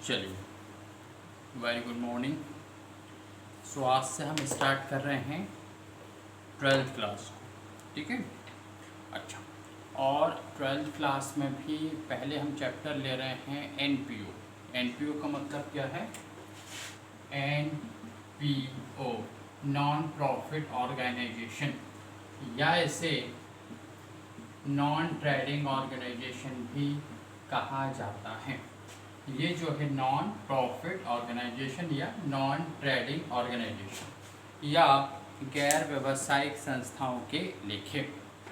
चलिए, very good morning. सो आज से हम स्टार्ट कर रहे हैं 12th क्लास को, ठीक है। अच्छा, और 12th क्लास में भी पहले हम चैप्टर ले रहे हैं एनपीओ। एनपीओ का मतलब क्या है? एनपीओ नॉन प्रॉफिट ऑर्गेनाइजेशन, या इसे नॉन ट्रेडिंग ऑर्गेनाइजेशन भी कहा जाता है। ये जो है नॉन प्रॉफिट ऑर्गेनाइजेशन या नॉन ट्रेडिंग ऑर्गेनाइजेशन या गैर व्यावसायिक संस्थाओं के लेखे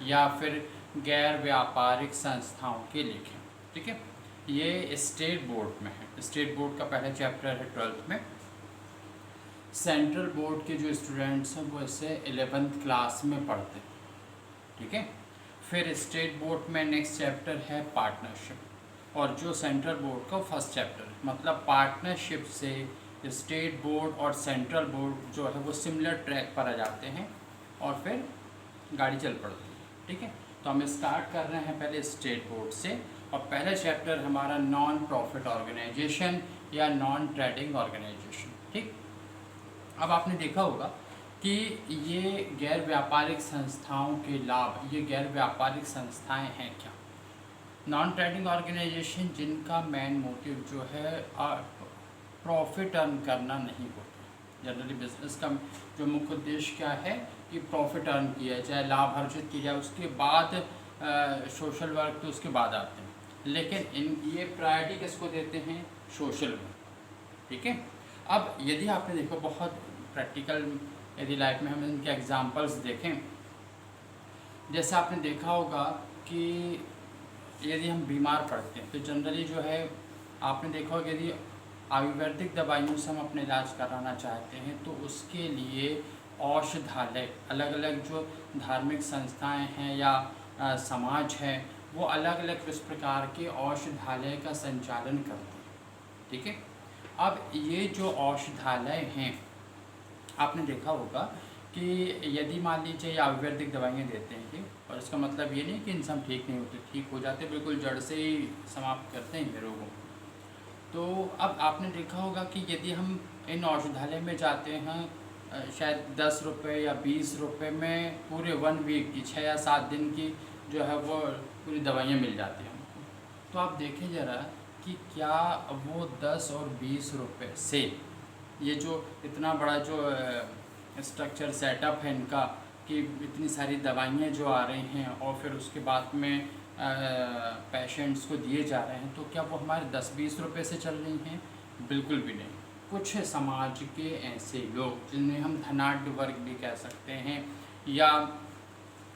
या फिर गैर व्यापारिक संस्थाओं के लेखे, ठीक है। ये स्टेट बोर्ड में है। स्टेट बोर्ड का पहला चैप्टर है 12th में। सेंट्रल बोर्ड के जो स्टूडेंट्स हैं वो इसे 11th क्लास में पढ़ते हैं, ठीक है। फिर स्टेट बोर्ड में नेक्स्ट चैप्टर है पार्टनरशिप, और जो सेंट्रल बोर्ड का फर्स्ट चैप्टर है। मतलब पार्टनरशिप से स्टेट बोर्ड और सेंट्रल बोर्ड जो है वो सिमिलर ट्रैक पर आ जाते हैं और फिर गाड़ी चल पड़ती है, ठीक है। तो हम स्टार्ट कर रहे हैं पहले स्टेट बोर्ड से, और पहला चैप्टर हमारा नॉन प्रॉफिट ऑर्गेनाइजेशन या नॉन ट्रेडिंग ऑर्गेनाइजेशन, ठीक। अब आपने देखा होगा कि ये गैर व्यापारिक संस्थाओं के लाभ, ये गैर व्यापारिक संस्थाएं हैं क्या? नॉन ट्रेडिंग ऑर्गेनाइजेशन जिनका मेन मोटिव जो है प्रॉफिट अर्न करना नहीं होता। जनरली बिजनेस का जो मुख्य उद्देश्य क्या है कि प्रॉफिट अर्न किया जाए, लाभ अर्जित किया जाए, उसके बाद सोशल वर्क तो उसके बाद आते हैं। लेकिन ये प्रायोरिटी किसको देते हैं? सोशल वर्क, ठीक है। अब यदि आपने देखो बहुत प्रैक्टिकल, यदि लाइफ में हम इनके एग्जांपल्स देखें, जैसे आपने देखा होगा कि यदि हम बीमार पड़ते हैं तो जनरली जो है आपने देखा होगा यदि आयुर्वेदिक दवाइयों से हम अपने इलाज कराना चाहते हैं तो उसके लिए औषधालय, अलग अलग जो धार्मिक संस्थाएं हैं या समाज है वो अलग अलग इस प्रकार के औषधालय का संचालन करते हैं, ठीक है। अब ये जो औषधालय हैं, आपने देखा होगा कि यदि मान लीजिए आयुर्वेदिक दवाइयाँ देते हैं, ठीक, और इसका मतलब ये नहीं कि इंसान ठीक नहीं होते, ठीक हो जाते, बिल्कुल जड़ से ही समाप्त करते हैं रोगों को। तो अब आपने देखा होगा कि यदि हम इन औषधालय में जाते हैं शायद 10 रुपये या 20 रुपये में पूरे 1 वीक की 6 या 7 दिन की जो है वो पूरी दवाइयाँ मिल जाती हैं हमको। तो आप देखें ज़रा कि क्या वो 10 और 20 रुपये से ये जो इतना बड़ा जो स्ट्रक्चर सेटअप है इनका कि इतनी सारी दवाइयाँ जो आ रही हैं और फिर उसके बाद में पेशेंट्स को दिए जा रहे हैं, तो क्या वो हमारे 10-20 रुपये से चल रही हैं? बिल्कुल भी नहीं। कुछ समाज के ऐसे लोग जिन्हें हम धनाढ़ वर्ग भी कह सकते हैं, या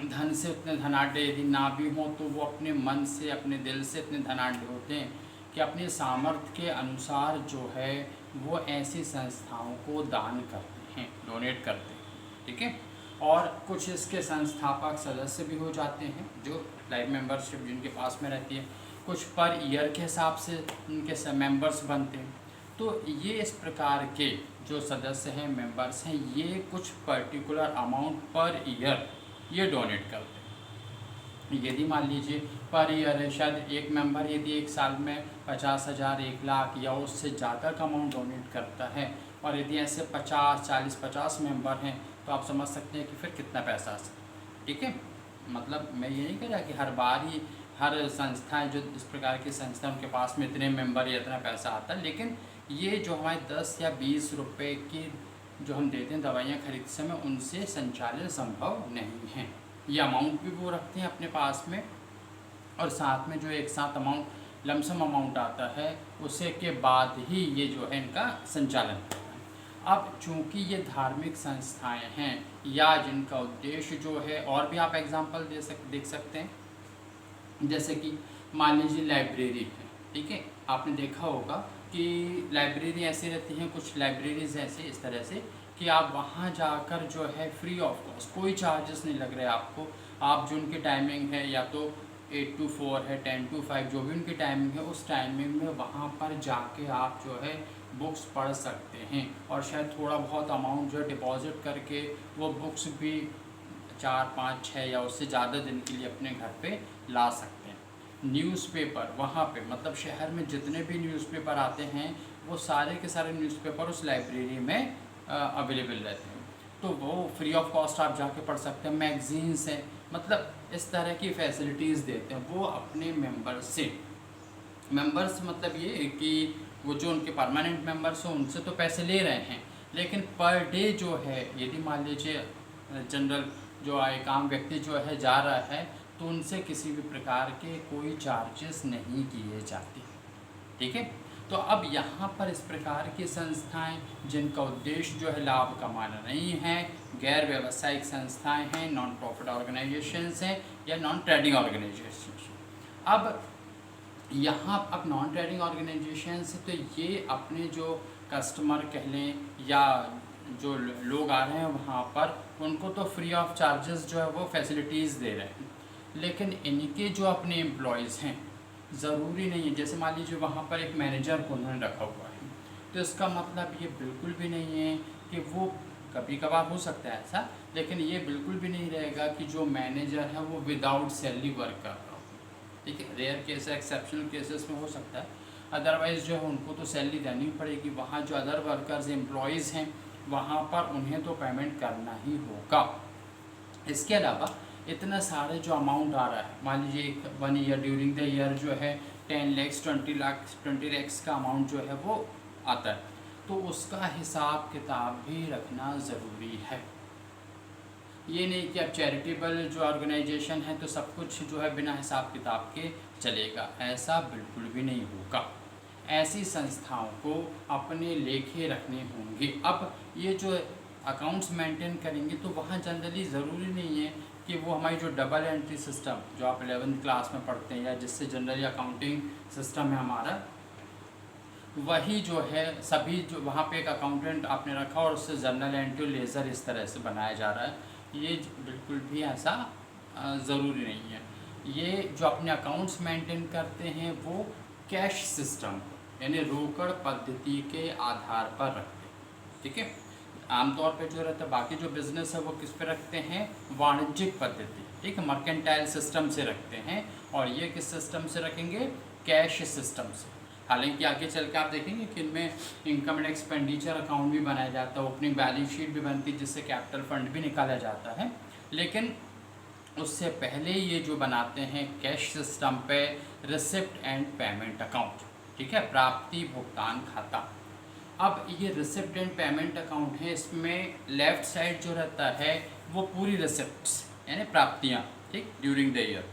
धन से उतने धनाढ़ यदि ना भी हों तो वो अपने मन से, अपने दिल से इतने धनाढ़ होते हैं कि अपने सामर्थ्य के अनुसार जो है वो ऐसी संस्थाओं को दान करते हैं, डोनेट करते हैं, ठीक है। और कुछ इसके संस्थापक सदस्य भी हो जाते हैं जो लाइफ मेंबरशिप जिनके पास में रहती है। कुछ पर ईयर के हिसाब से उनके मेंबर्स बनते हैं। तो ये इस प्रकार के जो सदस्य हैं, मेंबर्स हैं, ये कुछ पर्टिकुलर अमाउंट पर ईयर ये डोनेट करते हैं। यदि मान लीजिए पर ईयर है, शायद एक मेंबर यदि एक साल में 50,000, 1 लाख या उससे ज़्यादा का अमाउंट डोनेट करता है, और यदि ऐसे 50, 40, 50 मेंबर हैं तो आप समझ सकते हैं कि फिर कितना पैसा आ सकता है, ठीक है। मतलब मैं ये नहीं कह रहा कि हर बार ही हर संस्थाएं जो इस प्रकार की संस्था उनके पास में इतने मेंबर या इतना पैसा आता है, लेकिन ये जो हमारे 10 या 20 रुपये की जो हम देते हैं दवाइयाँ खरीदते समय, उनसे संचालन संभव नहीं है। ये अमाउंट भी वो रखते हैं अपने पास में, और साथ में जो एक साथ अमाउंट लमसम अमाउंट आता है उसे के बाद ही ये जो है इनका संचालन होता है। अब चूँकि ये धार्मिक संस्थाएं हैं या जिनका उद्देश्य जो है, और भी आप एग्जांपल देख सकते हैं, जैसे कि मान लीजिए लाइब्रेरी है, ठीक है। आपने देखा होगा कि लाइब्रेरी ऐसी रहती हैं, कुछ लाइब्रेरीज ऐसे इस तरह से कि आप वहाँ जाकर जो है फ्री ऑफ कॉस्ट, कोई चार्जेस नहीं लग रहे आपको, आप जो उनकी टाइमिंग है या तो 8 to 4 है, 10 to 5 जो भी उनकी टाइमिंग है, उस टाइमिंग में वहाँ पर जाके आप जो है बुक्स पढ़ सकते हैं, और शायद थोड़ा बहुत अमाउंट जो है डिपॉजिट करके वो बुक्स भी 4, 5, 6 या उससे ज़्यादा दिन के लिए अपने घर पे ला सकते हैं। न्यूज़पेपर वहाँ पे, मतलब शहर में जितने भी न्यूज़पेपर आते हैं वो सारे के सारे न्यूज़पेपर उस लाइब्रेरी में अवेलेबल रहते हैं। तो वो फ्री ऑफ कॉस्ट आप जाके पढ़ सकते हैं। मैगजीन्स हैं, मतलब इस तरह की फैसिलिटीज़ देते हैं वो अपने मेंबर्स से। मेंबर्स मतलब ये है कि वो जो उनके परमानेंट मेंबर्स हैं उनसे तो पैसे ले रहे हैं, लेकिन पर डे जो है यदि मान लीजिए जनरल जो एक आम व्यक्ति जो है जा रहा है तो उनसे किसी भी प्रकार के कोई चार्जेस नहीं किए जाते। ठीक है। तो अब यहाँ पर इस प्रकार की संस्थाएं जिनका उद्देश्य जो है लाभ कमाना नहीं है, गैर व्यावसायिक संस्थाएं हैं, नॉन प्रॉफिट ऑर्गेनाइजेशंस हैं या नॉन ट्रेडिंग ऑर्गेनाइजेशंस। अब यहाँ अब नॉन ट्रेडिंग ऑर्गेनाइजेशंस तो ये अपने जो कस्टमर कह लें या जो लोग आ रहे हैं वहाँ पर उनको तो फ्री ऑफ चार्जेस जो है वो फैसिलिटीज़ दे रहे हैं, लेकिन इनके जो अपने एम्प्लॉयज़ हैं ज़रूरी नहीं है, जैसे मान लीजिए वहाँ पर एक मैनेजर को उन्होंने रखा हुआ है तो इसका मतलब ये बिल्कुल भी नहीं है कि वो कभी कभार हो सकता है ऐसा, लेकिन ये बिल्कुल भी नहीं रहेगा कि जो मैनेजर है वो विदाउट सैलरी वर्क कर रहा हो। ठीक है, रेयर केस एक्सेप्शनल केसेस में हो सकता है, अदरवाइज़ जो है उनको तो सैलरी देनी पड़ेगी। वहाँ जो अदर वर्कर्स एम्प्लॉयज़ हैं वहाँ पर उन्हें तो पेमेंट करना ही होगा। इसके अलावा इतना सारे जो अमाउंट आ रहा है, मान लीजिए 1 ईयर ड्यूरिंग द ईयर जो है 10 lakhs 20 lakhs का अमाउंट जो है वो आता है, तो उसका हिसाब किताब भी रखना ज़रूरी है। ये नहीं कि अब चैरिटेबल जो ऑर्गेनाइजेशन है तो सब कुछ जो है बिना हिसाब किताब के चलेगा, ऐसा बिल्कुल भी नहीं होगा। ऐसी संस्थाओं को अपने लेखे रखने होंगे। अब ये जो अकाउंट्स मेंटेन करेंगे तो वहाँ जनरली ज़रूरी नहीं है कि वो हमारी जो डबल एंट्री सिस्टम जो आप 11th क्लास में पढ़ते हैं या जिससे जनरली अकाउंटिंग सिस्टम है हमारा, वही जो है सभी जो वहाँ पे एक अकाउंटेंट आपने रखा और उससे जर्नल एंट्री लेज़र इस तरह से बनाया जा रहा है, ये बिल्कुल भी ऐसा ज़रूरी नहीं है। ये जो अपने अकाउंट्स मेंटेन करते हैं वो कैश सिस्टम यानी रोकड़ पद्धति के आधार पर रखते हैं। ठीक है, आमतौर पे जो रहता है बाकी जो बिज़नेस है वो किस पे रखते हैं, वाणिज्यिक पद्धति, ठीक है, मर्केंटाइल सिस्टम से रखते हैं, और ये किस सिस्टम से रखेंगे, कैश सिस्टम से। हालांकि आगे चल के आप देखेंगे कि इनमें इनकम एंड एक्सपेंडिचर अकाउंट भी बनाया जाता है, ओपनिंग बैलेंस शीट भी बनती है जिससे कैपिटल फंड भी निकाला जाता है, लेकिन उससे पहले ये जो बनाते हैं कैश सिस्टम पे रिसिप्ट एंड पेमेंट अकाउंट, ठीक है, प्राप्ति भुगतान खाता। अब ये रिसिप्ट एंड पेमेंट अकाउंट है, इसमें लेफ़्ट साइड जो रहता है वो पूरी रिसिप्ट्स यानी प्राप्तियाँ, ठीक, ड्यूरिंग द ईयर,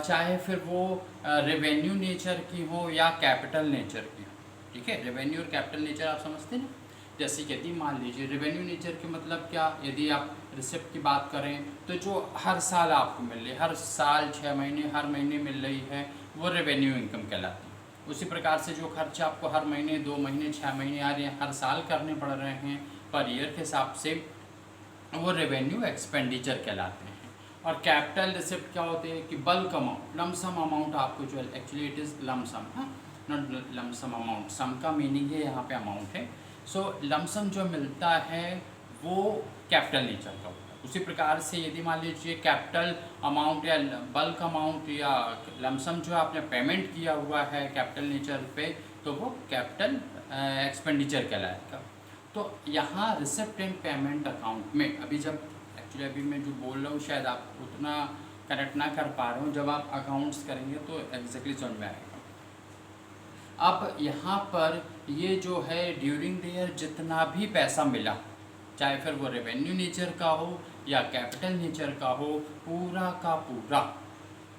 चाहे फिर वो रेवेन्यू नेचर की हो या कैपिटल नेचर की हो। ठीक है, रेवेन्यू और कैपिटल नेचर आप समझते हैं ना, जैसे यदि मान लीजिए रेवेन्यू नेचर के मतलब क्या, यदि आप रिसिप्ट की बात करें तो जो हर साल आपको मिल रही है, हर साल 6 महीने हर महीने मिल रही है, वो रेवेन्यू इनकम कहलाती है। उसी प्रकार से जो खर्च आपको हर महीने 2 महीने 6 महीने आ रहे हैं, हर साल करने पड़ रहे हैं पर ईयर के हिसाब से, वो रेवेन्यू एक्सपेंडिचर कहलाते हैं। और कैपिटल रिसिप्ट क्या होते हैं कि बल्क अमाउंट, लमसम अमाउंट आपको जो एक्चुअली इट इज़ लमसम, हाँ, नॉट लमसम अमाउंट, सम का मीनिंग है यहाँ पे अमाउंट है। सो लमसम जो मिलता है वो कैपिटल नेचर का होता है। उसी प्रकार से यदि मान लीजिए कैपिटल अमाउंट या बल्क अमाउंट या लमसम जो आपने पेमेंट किया हुआ है कैपिटल नेचर पे, तो वो कैपिटल एक्सपेंडिचर कहलाएगा। तो यहाँ रिसिप्ट एंड पेमेंट अकाउंट में अभी मैं जो बोल रहा हूँ शायद आप उतना कनेक्ट ना कर पा रहे हो, जब आप अकाउंट्स करेंगे तो एग्जैक्टली समझ में आएगा। अब यहाँ पर ये जो है ड्यूरिंग द ईयर जितना भी पैसा मिला, चाहे फिर वो रेवेन्यू नेचर का हो या कैपिटल नेचर का हो, पूरा का पूरा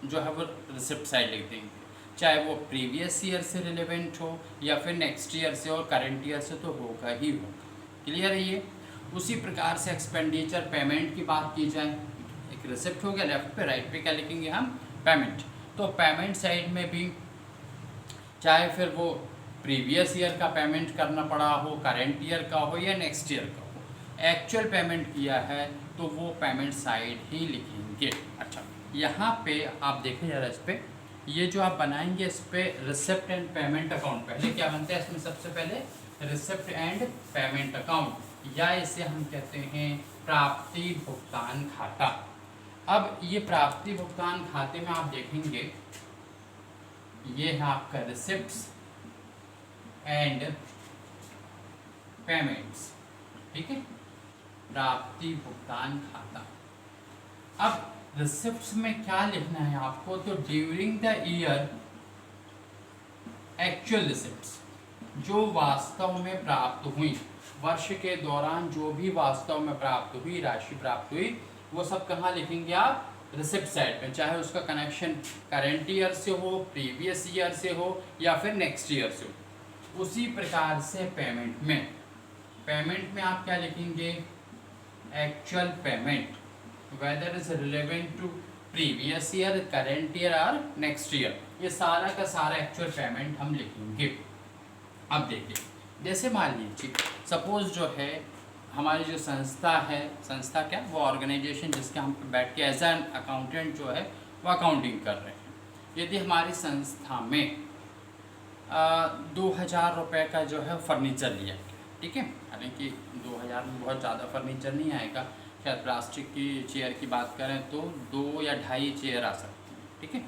जो है वो रिसिप्ट साइड लिख देंगे, चाहे वो प्रीवियस ईयर से रिलेवेंट हो या फिर नेक्स्ट ईयर से और करंट ईयर से, तो होगा ही होगा। क्लियर है ये। उसी प्रकार से एक्सपेंडिचर पेमेंट की बात की जाए, एक रिसिप्ट हो गया, लेफ्ट पे, राइट पे क्या लिखेंगे हम, पेमेंट। तो पेमेंट साइड में भी चाहे फिर वो प्रीवियस ईयर का पेमेंट करना पड़ा हो, करेंट ईयर का हो या नेक्स्ट ईयर का हो, एक्चुअल पेमेंट किया है तो वो पेमेंट साइड ही लिखेंगे। अच्छा, यहाँ पे आप देखें जरा, इस पर ये जो आप बनाएंगे इस पर रिसिप्ट एंड पेमेंट अकाउंट, पहले क्या बनता है इसमें, सबसे पहले रिसिप्ट एंड पेमेंट अकाउंट, या इसे हम कहते हैं प्राप्ति भुगतान खाता। अब ये प्राप्ति भुगतान खाते में आप देखेंगे ये है आपका रिसिप्ट्स, एंड पेमेंट्स, ठीक है, प्राप्ति भुगतान खाता। अब रिसिप्ट्स में क्या लिखना है आपको, तो during the year actual receipts, जो वास्तव में प्राप्त हुई, वर्ष के दौरान जो भी वास्तव में प्राप्त हुई, राशि प्राप्त हुई, वो सब कहाँ लिखेंगे आप, रिसिप्ट साइड में, चाहे उसका कनेक्शन करेंट ईयर से हो, प्रीवियस ईयर से हो, या फिर नेक्स्ट ईयर से हो। उसी प्रकार से पेमेंट में आप क्या लिखेंगे, actual payment, whether is relevant to previous year, current year और नेक्स्ट ईयर, ये सारा का सारा एक्चुअल पेमेंट हम लिखेंगे। अब देखिए, जैसे मान लीजिए सपोज जो है हमारी जो संस्था है, संस्था क्या, वो ऑर्गेनाइजेशन जिसके हम बैठ के एज एन अकाउंटेंट जो है वो अकाउंटिंग कर रहे हैं। यदि हमारी संस्था में 2000 रुपये का जो है फर्नीचर लिया गया, ठीक है, हालांकि 2000 में बहुत ज़्यादा फर्नीचर नहीं आएगा, शायद प्लास्टिक की चेयर की बात करें तो 2 या 2.5 चेयर आ सकती है, ठीक है।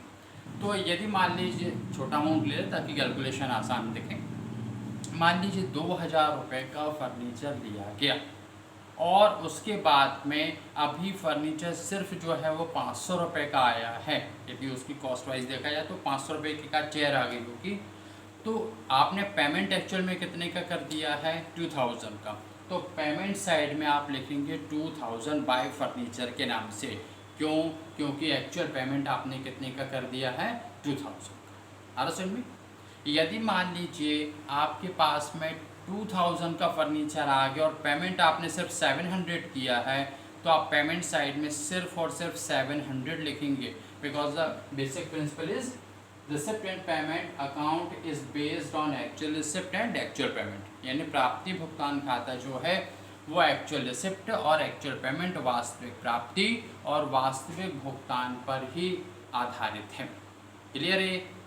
तो यदि मान लीजिए, छोटा अमाउंट ले लें ताकि कैलकुलेशन आसान दिखे, मान लीजिए 2000 रुपये का फर्नीचर लिया गया और उसके बाद में अभी फर्नीचर सिर्फ जो है वो 500 रुपये का आया है, यदि उसकी कॉस्ट वाइज देखा जाए तो 500 रुपये की का चेयर आ गई होगी, तो आपने पेमेंट एक्चुअल में कितने का कर दिया है, 2000 का। तो पेमेंट साइड में आप लिखेंगे 2000 बाय फर्नीचर के नाम से, क्यों, क्योंकि एक्चुअल पेमेंट आपने कितने का कर दिया है, 2000 का। आ समझ में। यदि मान लीजिए आपके पास में 2000 का फर्नीचर आ गया और पेमेंट आपने सिर्फ 700 किया है, तो आप पेमेंट साइड में सिर्फ और सिर्फ 700 लिखेंगे, because the basic principle is receipt and payment account is based on actual receipt and actual payment, यानी प्राप्ति भुगतान खाता जो है वो एक्चुअल रिसिप्ट और एक्चुअल पेमेंट, वास्तविक प्राप्ति और वास्तविक भुगतान पर ही आधारित है। क्लियर है।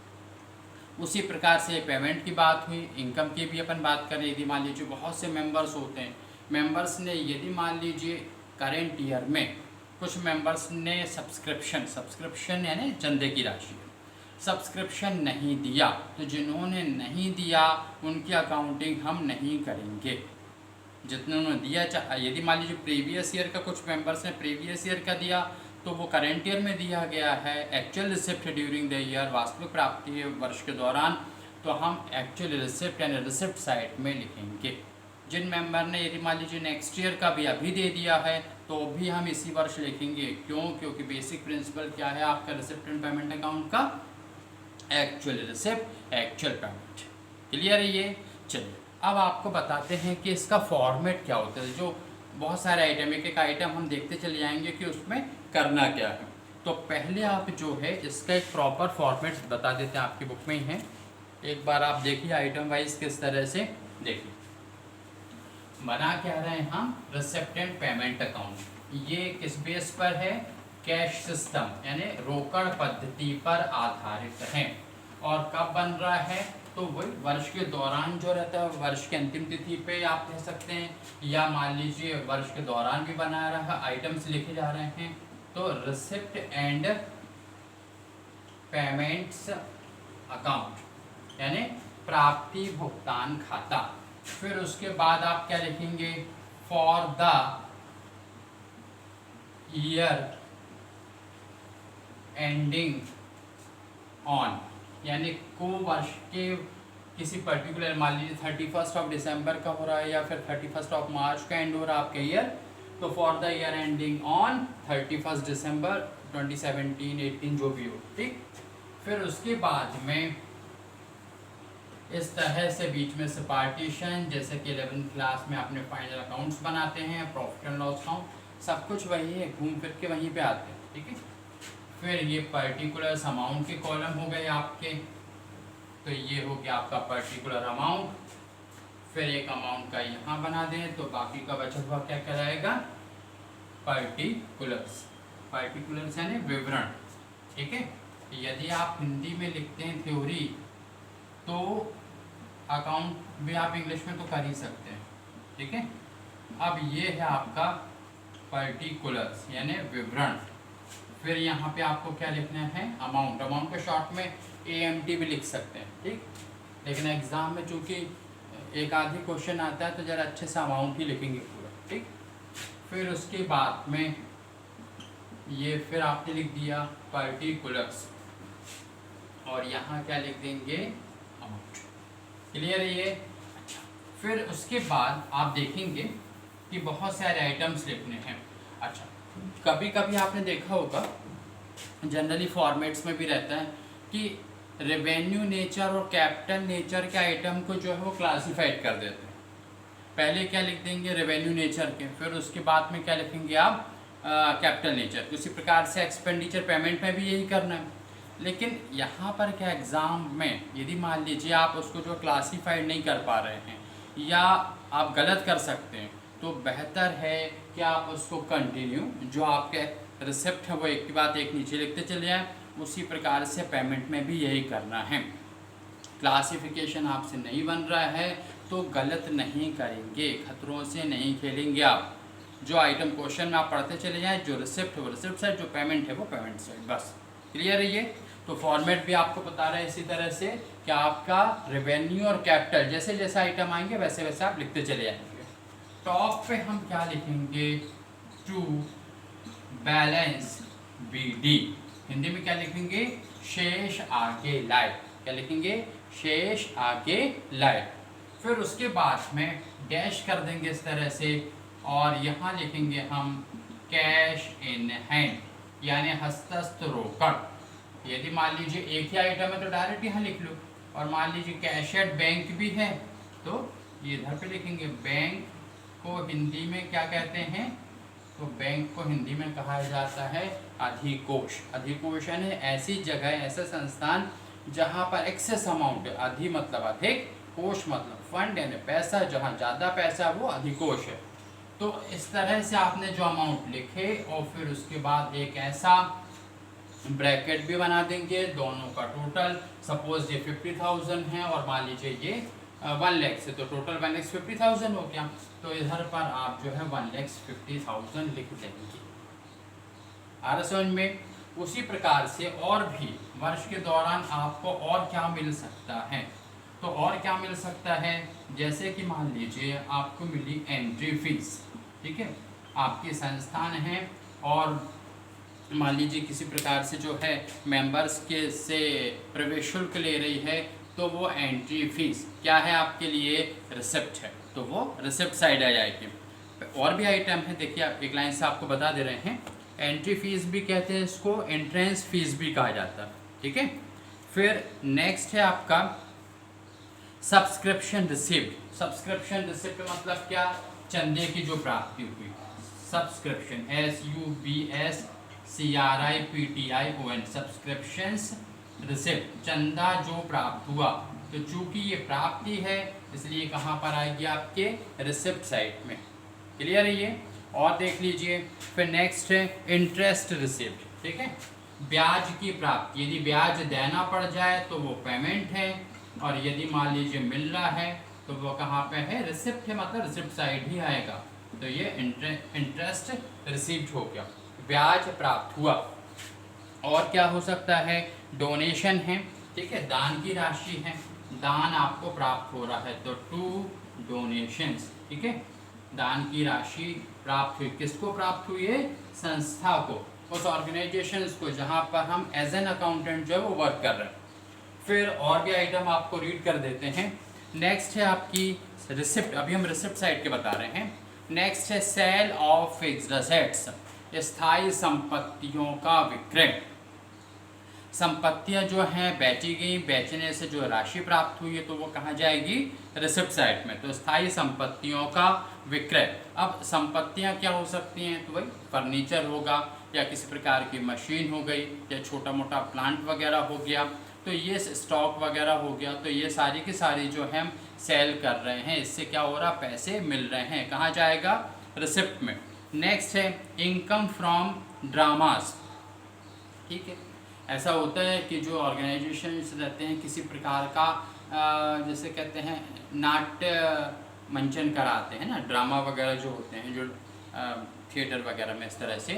उसी प्रकार से पेमेंट की बात हुई, इनकम की भी अपन बात करें। यदि मान लीजिए बहुत से मेंबर्स होते हैं, मेंबर्स ने यदि मान लीजिए करेंट ईयर में कुछ मेंबर्स ने सब्सक्रिप्शन यानी चंदे की राशि सब्सक्रिप्शन नहीं दिया, तो जिन्होंने नहीं दिया उनकी अकाउंटिंग हम नहीं करेंगे। जिन्होंने दिया, यदि मान लीजिए प्रीवियस ईयर का कुछ मेंबर्स ने प्रीवियस ईयर का दिया तो वो करेंट ईयर में दिया गया है, actual receipt during the year, वास्तविक प्राप्ति है वर्ष के दौरान, तो हम एक्चुअल रिसिप्ट यानी रिसिप्ट साइड में लिखेंगे। जिन मेंबर ने यदि मान लीजिए नेक्स्ट ईयर का भी अभी दे दिया है तो भी हम इसी वर्ष लिखेंगे, क्यों, क्योंकि बेसिक प्रिंसिपल क्या है आपका रिसिप्ट एंड पेमेंट अकाउंट का, actual receipt actual payment. Clear है ये। चलिए अब आपको बताते हैं कि इसका फॉर्मेट क्या होता है। जो बहुत सारे आइटम, एक एक आइटम हम देखते चले जाएंगे कि उसमें करना क्या है। तो पहले आप जो है इसका एक प्रॉपर फॉर्मेट बता देते हैं, आपकी बुक में ही है, एक बार आप देखिए आइटम वाइज किस तरह से। देखिए बना क्या रहे हैं हम, रिसिप्ट एंड पेमेंट अकाउंट। ये किस बेस पर है, कैश सिस्टम यानी रोकड़ पद्धति पर आधारित है। और कब बन रहा है, तो वही वर्ष के दौरान जो रहता है, वर्ष की अंतिम तिथि पे आप कह सकते हैं, या मान लीजिए वर्ष के दौरान भी बना रहा, आइटम्स लिखे जा रहे हैं। तो रिसिप्ट एंड पेमेंट्स अकाउंट यानी प्राप्ति भुगतान खाता। फिर उसके बाद आप क्या लिखेंगे, for the year ending on, यानी को वर्ष के किसी पर्टिकुलर, मान लीजिए 31 दिसंबर का हो रहा है या फिर 31 मार्च का एंड हो रहा है आपका ईयर, तो for the year ending on 31 दिसंबर 2017-18 जो भी हो, ठीक। फिर उसके बाद में इस तरह से बीच में से पार्टीशन, जैसे कि 11th क्लास में आपने फाइनल अकाउंट्स बनाते हैं, प्रॉफिट एंड लॉस अकाउंट, सब कुछ वही है, घूम फिर के वहीं पे आते हैं, ठीक है। फिर ये पर्टिकुलर अमाउंट के कॉलम हो गए आपके, तो ये हो गया आपका पर्टिकुलर अमाउंट। फिर एक अमाउंट का यहाँ बना दें तो बाकी का बचा हुआ क्या कहलाएगा, पर्टिकुलर्स यानी विवरण, ठीक है। यदि आप हिंदी में लिखते हैं थ्योरी तो अकाउंट भी आप इंग्लिश में तो कर ही सकते हैं, ठीक है। अब ये है आपका पर्टिकुलर्स यानी विवरण। फिर यहाँ पे आपको क्या लिखना है, अमाउंट को शॉर्ट में AMT भी लिख सकते हैं, ठीक। लेकिन एग्जाम में चूंकि एक आधी क्वेश्चन आता है तो ज़रा अच्छे से अमाउंट ही लिखेंगे पूरा, ठीक। फिर उसके बाद में ये फिर आपने लिख दिया पर्टिकुलर्स, और यहाँ क्या लिख देंगे, अमाउंट। क्लियर है ये? अच्छा, फिर उसके बाद आप देखेंगे कि बहुत सारे आइटम्स लिखने हैं। अच्छा, कभी कभी आपने देखा होगा जनरली फॉर्मेट्स में भी रहता है कि रेवेन्यू नेचर और कैपिटल नेचर के आइटम को जो है वो क्लासिफाइड कर देते हैं। पहले क्या लिख देंगे, रेवेन्यू नेचर के, फिर उसके बाद में क्या लिखेंगे आप, कैपिटल नेचर। उसी प्रकार से एक्सपेंडिचर पेमेंट में भी यही करना है। लेकिन यहाँ पर क्या एग्ज़ाम में यदि मान लीजिए आप उसको जो क्लासीफाइड नहीं कर पा रहे हैं या आप गलत कर सकते हैं, तो बेहतर है कि आप उसको कंटिन्यू जो आपके रिसिप्ट है वो एक के बाद एक नीचे लिखते चले जाएँ। उसी प्रकार से पेमेंट में भी यही करना है। क्लासिफिकेशन आपसे नहीं बन रहा है तो गलत नहीं करेंगे, खतरों से नहीं खेलेंगे आप। जो आइटम क्वेश्चन में आप पढ़ते चले जाएँ, जो रिसिप्ट है वो रिसिप्ट साइड, जो पेमेंट है वो पेमेंट साइड, बस। क्लियर है ये? तो फॉर्मेट भी आपको बता रहा है इसी तरह से कि आपका रेवेन्यू और कैपिटल जैसे जैसे आइटम आएंगे वैसे वैसे आप लिखते चले जाएंगे। टॉप पे हम क्या लिखेंगे, टू बैलेंस BD, हिंदी में क्या लिखेंगे, शेष आगे लाए। क्या लिखेंगे, शेष आगे लाए। फिर उसके बाद में डैश कर देंगे इस तरह से, और यहाँ लिखेंगे हम कैश इन हैंड, यानी हस्तस्थ रोकड़। यदि मान लीजिए एक ही आइटम है तो डायरेक्ट यहाँ लिख लो, और मान लीजिए कैश एट बैंक भी है तो ये इधर पे लिखेंगे। बैंक को हिंदी में क्या कहते हैं, तो बैंक को हिंदी में कहा जाता है अधिकोष। अधिकोष यानी ऐसी जगह, ऐसा संस्थान जहाँ पर एक्सेस अमाउंट, अधि मतलब अधिक, कोष मतलब फंड यानी पैसा, जहाँ ज़्यादा पैसा वो अधिकोष है। तो इस तरह से आपने जो अमाउंट लिखे और फिर उसके बाद एक ऐसा ब्रैकेट भी बना देंगे दोनों का टोटल। सपोज ये 50,000 है और मान लीजिए ये 1 लाख से, तो टोटल 1,50,000 हो गया। तो इधर पर आप जो है 1,50,000 लिख देंगे। आ रहा समझ में? उसी प्रकार से और भी वर्ष के दौरान आपको और क्या मिल सकता है, तो और क्या मिल सकता है, जैसे कि मान लीजिए आपको मिली एंट्री फीस, ठीक है। आपकी संस्थान है और मान लीजिए किसी प्रकार से जो है मेंबर्स के से प्रवेश शुल्क ले रही है, तो वो एंट्री फीस क्या है आपके लिए, रिसिप्ट है, तो वो रिसिप्ट साइड आ जाएगी। और भी आइटम है, देखिए आप एक लाइन से आपको बता दे रहे हैं। एंट्री फीस भी कहते हैं इसको, एंट्रेंस फीस भी कहा जाता है, ठीक है। फिर नेक्स्ट है आपका सब्सक्रिप्शन रिसिप्ट। सब्सक्रिप्शन रिसिप्ट मतलब क्या, चंदे की जो प्राप्ति हुई, सब्सक्रिप्शन SUBSCRIPTION, सब्सक्रिप्शंस रिसिप्ट, चंदा जो प्राप्त हुआ। तो चूंकि ये प्राप्ति है इसलिए कहाँ पर आएगी, आपके रिसिप्ट साइड में। क्लियर है ये? और देख लीजिए फिर नेक्स्ट है इंटरेस्ट रिसिप्ट, ठीक है। ब्याज की प्राप्ति, यदि ब्याज देना पड़ जाए तो वो पेमेंट है, और यदि मान लीजिए मिल रहा है तो वो कहाँ पे है, रिसिप्ट है, मतलब रिसिप्ट साइड ही आएगा। तो ये इंटरेस्ट रिसिप्ट हो गया, ब्याज प्राप्त हुआ। और क्या हो सकता है, डोनेशन है, ठीक है, दान की राशि है, दान आपको प्राप्त हो रहा है, तो टू डोनेशंस, ठीक है। दान की राशि प्राप्त हुई, किसको प्राप्त हुई है, संस्था को, उस ऑर्गेनाइजेशन को जहाँ पर हम एज एन अकाउंटेंट जो है वो वर्क कर रहे हैं। फिर और भी आइटम आपको रीड कर देते हैं। नेक्स्ट है आपकी रिसिप्ट, अभी हम रिसिप्ट साइड के बता रहे हैं। नेक्स्ट है सेल ऑफ फिक्स्ड असेट्स, स्थायी संपत्तियों का विक्रय। संपत्तियां जो हैं बेची गई, बेचने से जो राशि प्राप्त हुई है तो वो कहाँ जाएगी, रिसिप्ट साइड में। तो स्थायी संपत्तियों का विक्रय। अब संपत्तियां क्या हो सकती हैं, तो वही फर्नीचर होगा, या किसी प्रकार की मशीन हो गई, या छोटा मोटा प्लांट वगैरह हो गया, तो ये स्टॉक वगैरह हो गया। तो ये सारी की सारी जो है हम सेल कर रहे हैं, इससे क्या हो रहा, पैसे मिल रहे हैं, कहाँ जाएगा, रिसिप्ट में। नेक्स्ट है इनकम फ्रॉम ड्रामास, ठीक है। ऐसा होता है कि जो ऑर्गेनाइजेशन रहते हैं किसी प्रकार का जैसे कहते हैं नाट्य मंचन कराते हैं ना, ड्रामा वगैरह जो होते हैं जो थिएटर वगैरह में, इस तरह से।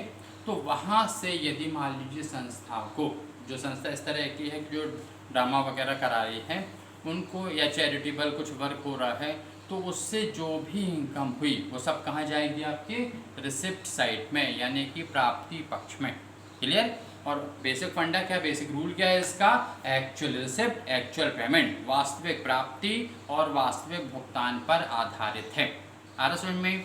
तो वहाँ से यदि मान लीजिए संस्था को, जो संस्था इस तरह की है कि जो ड्रामा वगैरह करा रही है, उनको, या चैरिटेबल कुछ वर्क हो रहा है, तो उससे जो भी इनकम हुई वो सब कहाँ जाएगी, आपके रिसिप्ट साइड में, यानी कि प्राप्ति पक्ष में। क्लियर। और बेसिक फंडा क्या, बेसिक रूल क्या है इसका, एक्चुअल रिसिप्ट एक्चुअल पेमेंट, वास्तविक प्राप्ति और वास्तविक भुगतान पर आधारित है। आ रहा समझ में।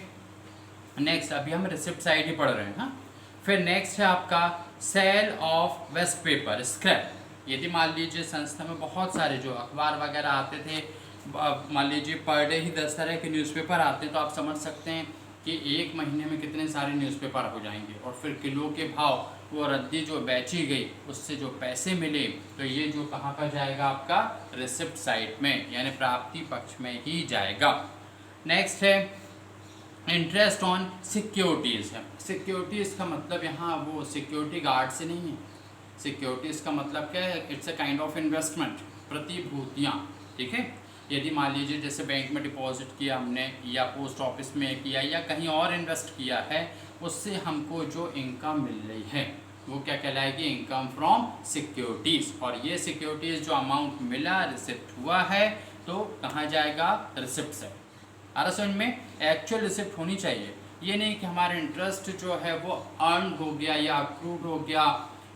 नेक्स्ट, अभी हम रिसिप्ट साइड ही पढ़ रहे हैं। हाँ, फिर नेक्स्ट है आपका sale of waste paper scrap. यदि मान लीजिए संस्था में बहुत सारे जो अखबार वगैरह आते थे, मान लीजिए पर डे ही 10 तरह के न्यूज़पेपर आते हैं, तो आप समझ सकते हैं कि एक महीने में कितने सारे न्यूज़पेपर हो जाएंगे। और फिर किलो के भाव, वो रद्दी जो बेची गई उससे जो पैसे मिले, तो ये जो कहाँ पर जाएगा, आपका रिसिप्ट साइड में, यानी प्राप्ति पक्ष में ही जाएगा। नेक्स्ट है इंटरेस्ट ऑन सिक्योरिटीज़ है। सिक्योरिटीज़ का मतलब यहाँ वो सिक्योरिटी गार्ड से नहीं है। सिक्योरिटीज़ का मतलब क्या है, it's a kind of investment, प्रतिभूतियाँ। ठीक है। यदि मान लीजिए जैसे बैंक में डिपॉजिट किया हमने, या पोस्ट ऑफिस में किया, या कहीं और इन्वेस्ट किया है, उससे हमको जो इनकम मिल रही है वो क्या कहलाएगी, इनकम फ्रॉम सिक्योरिटीज़। और ये सिक्योरिटीज़ जो अमाउंट मिला, रिसिप्ट हुआ है, तो कहाँ जाएगा, रिसिप्ट से। आ रहा समझ में। एक्चुअल रिसिप्ट होनी चाहिए, ये नहीं कि हमारा इंटरेस्ट जो है वो अर्न हो गया, या अक्रूड हो गया,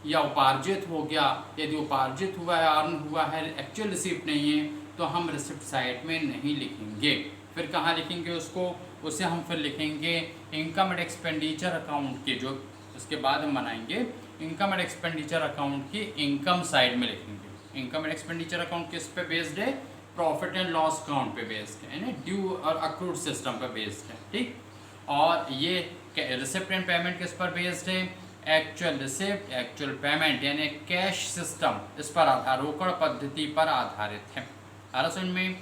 या उपार्जित हो गया। यदि उपार्जित हुआ है, अर्न हुआ है, एक्चुअल रिसिप्ट नहीं है, तो हम रिसिप्ट साइड में नहीं लिखेंगे। फिर कहाँ लिखेंगे उसको, उसे हम फिर लिखेंगे इनकम एंड एक्सपेंडिचर अकाउंट के, जो उसके बाद हम बनाएंगे इनकम एंड एक्सपेंडिचर अकाउंट की इनकम साइड में लिखेंगे। इनकम एंड एक्सपेंडिचर अकाउंट किस पे बेस्ड है, प्रॉफिट एंड लॉस अकाउंट पे बेस्ड है, ड्यू और अक्रूड सिस्टम पे बेस्ड है। ठीक। और ये रिसिप्ट एंड पेमेंट किस पर बेस्ड है, एक्चुअल रिसिप्ट एक्चुअल पेमेंट, यानी कैश सिस्टम, इस पर आधार, रोकड़ पद्धति पर आधारित है। आ रहा समझ में।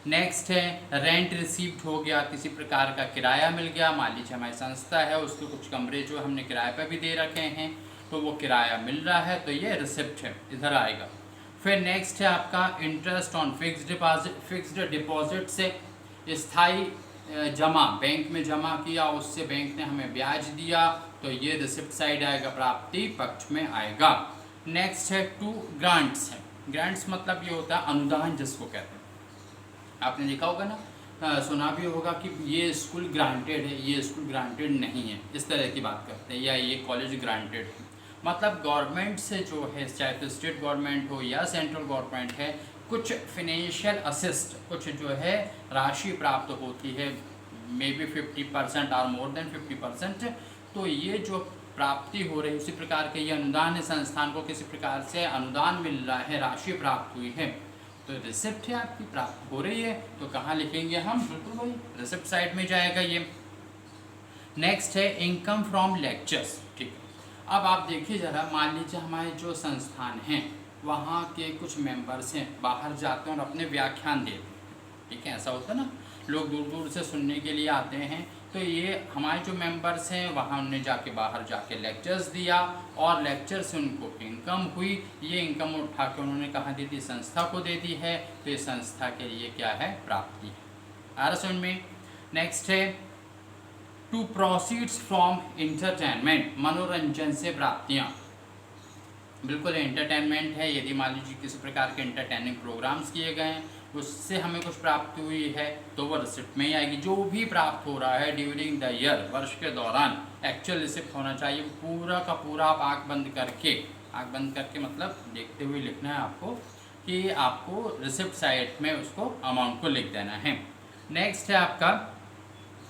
नेक्स्ट है रेंट रिसीव्ड हो गया, किसी प्रकार का किराया मिल गया। मान लीजिए हमारी संस्था है, उसके कुछ कमरे जो हमने किराए पर भी दे रखे हैं, तो वो किराया मिल रहा है, तो ये रिसिप्ट है, इधर आएगा। फिर नेक्स्ट है आपका interest on fixed deposit. Fixed deposit से स्थायी जमा, बैंक में जमा किया, उससे बैंक ने हमें ब्याज दिया, तो ये रिसिप्ट साइड आएगा, प्राप्ति पक्ष में आएगा। नेक्स्ट है टू ग्रांट्स है। ग्रांट्स मतलब ये होता है अनुदान, जिसको कहते हैं। आपने देखा होगा ना, सुना भी होगा कि ये स्कूल ग्रांटेड है, ये स्कूल ग्रांटेड नहीं है, इस तरह की बात करते हैं, या ये कॉलेज ग्रांटेड है। मतलब गवर्नमेंट से जो है, चाहे तो स्टेट गवर्नमेंट हो या सेंट्रल गवर्नमेंट है, कुछ फिनेंशियल असिस्ट, कुछ जो है राशि प्राप्त होती है, मे बी 50% और मोर देन 50%। तो ये जो प्राप्ति हो रही है, उसी प्रकार के ये अनुदान है, संस्थान को किसी प्रकार से अनुदान मिल रहा है, राशि प्राप्त हुई है, तो रिसिप्ट है आपकी, प्राप्त हो रही है, तो कहाँ लिखेंगे हम, बिल्कुल वही रिसिप्ट साइड में जाएगा ये। नेक्स्ट है इनकम फ्रॉम लेक्चर्स। ठीक है। अब आप देखिए ज़रा, मान लीजिए हमारे जो संस्थान हैं, वहाँ के कुछ मेंबर्स हैं, बाहर जाते हैं और अपने व्याख्यान देते हैं। ठीक है, ऐसा होता है ना, लोग दूर दूर से सुनने के लिए आते हैं, तो ये हमारे जो मेंबर्स हैं, वहाँ उन्होंने जाके बाहर जाके लेक्चर्स दिया, और लेक्चर से उनको इनकम हुई। ये इनकम उठा के उन्होंने कहाँ दी थी, संस्था को दे दी है, तो ये संस्था के लिए क्या है, प्राप्ति है। आ रहा समझ में। नेक्स्ट है टू प्रोसीड्स फ्रॉम इंटरटेनमेंट, मनोरंजन से प्राप्तियाँ। बिल्कुल एंटरटेनमेंट है, यदि मान लीजिए किसी प्रकार के एंटरटेनिंग प्रोग्राम्स किए गए हैं, उससे हमें कुछ प्राप्त हुई है, तो वो रिसिप्ट में ही आएगी। जो भी प्राप्त हो रहा है ड्यूरिंग द ईयर, वर्ष के दौरान, एक्चुअल रिसिप्ट होना चाहिए। पूरा का पूरा आप आँख बंद करके मतलब देखते हुए लिखना है आपको, कि आपको रिसिप्ट साइड में उसको अमाउंट को लिख देना है। नेक्स्ट है आपका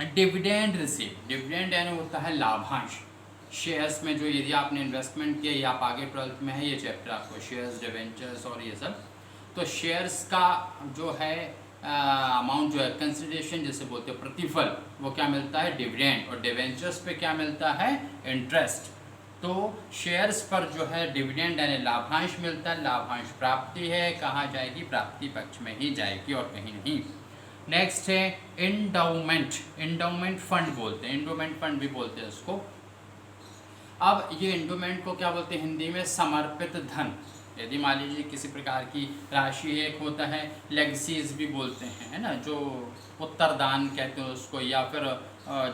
डिविडेंड रिसिप्ट। डिविडेंड यानी होता है लाभांश। शेयर्स में जो यदि आपने इन्वेस्टमेंट किया, या आप आगे 12th में है ये चैप्टर आपको, शेयर्स, डिवेंचर्स और ये सब, तो शेयर्स का जो है अमाउंट जो है, कंसिडरेशन जिसे बोलते हैं, प्रतिफल, वो क्या मिलता है, डिविडेंड। और डिवेंचर्स पे क्या मिलता है, इंटरेस्ट। तो शेयर्स पर जो है डिविडेंड यानी लाभांश मिलता है, लाभांश प्राप्ति है, कहाँ जाएगी, प्राप्ति पक्ष में ही जाएगी और कहीं नहीं। नेक्स्ट है इंडाउमेंट। इंडाउमेंट फंड बोलते हैं, इंडोमेंट फंड भी बोलते हैं उसको। अब ये इंडोमेंट को क्या बोलते हैं हिंदी में, समर्पित धन। यदि मान लीजिए किसी प्रकार की राशि, एक होता है लेगसीज भी बोलते हैं, है ना, जो उत्तरदान कहते हैं उसको, या फिर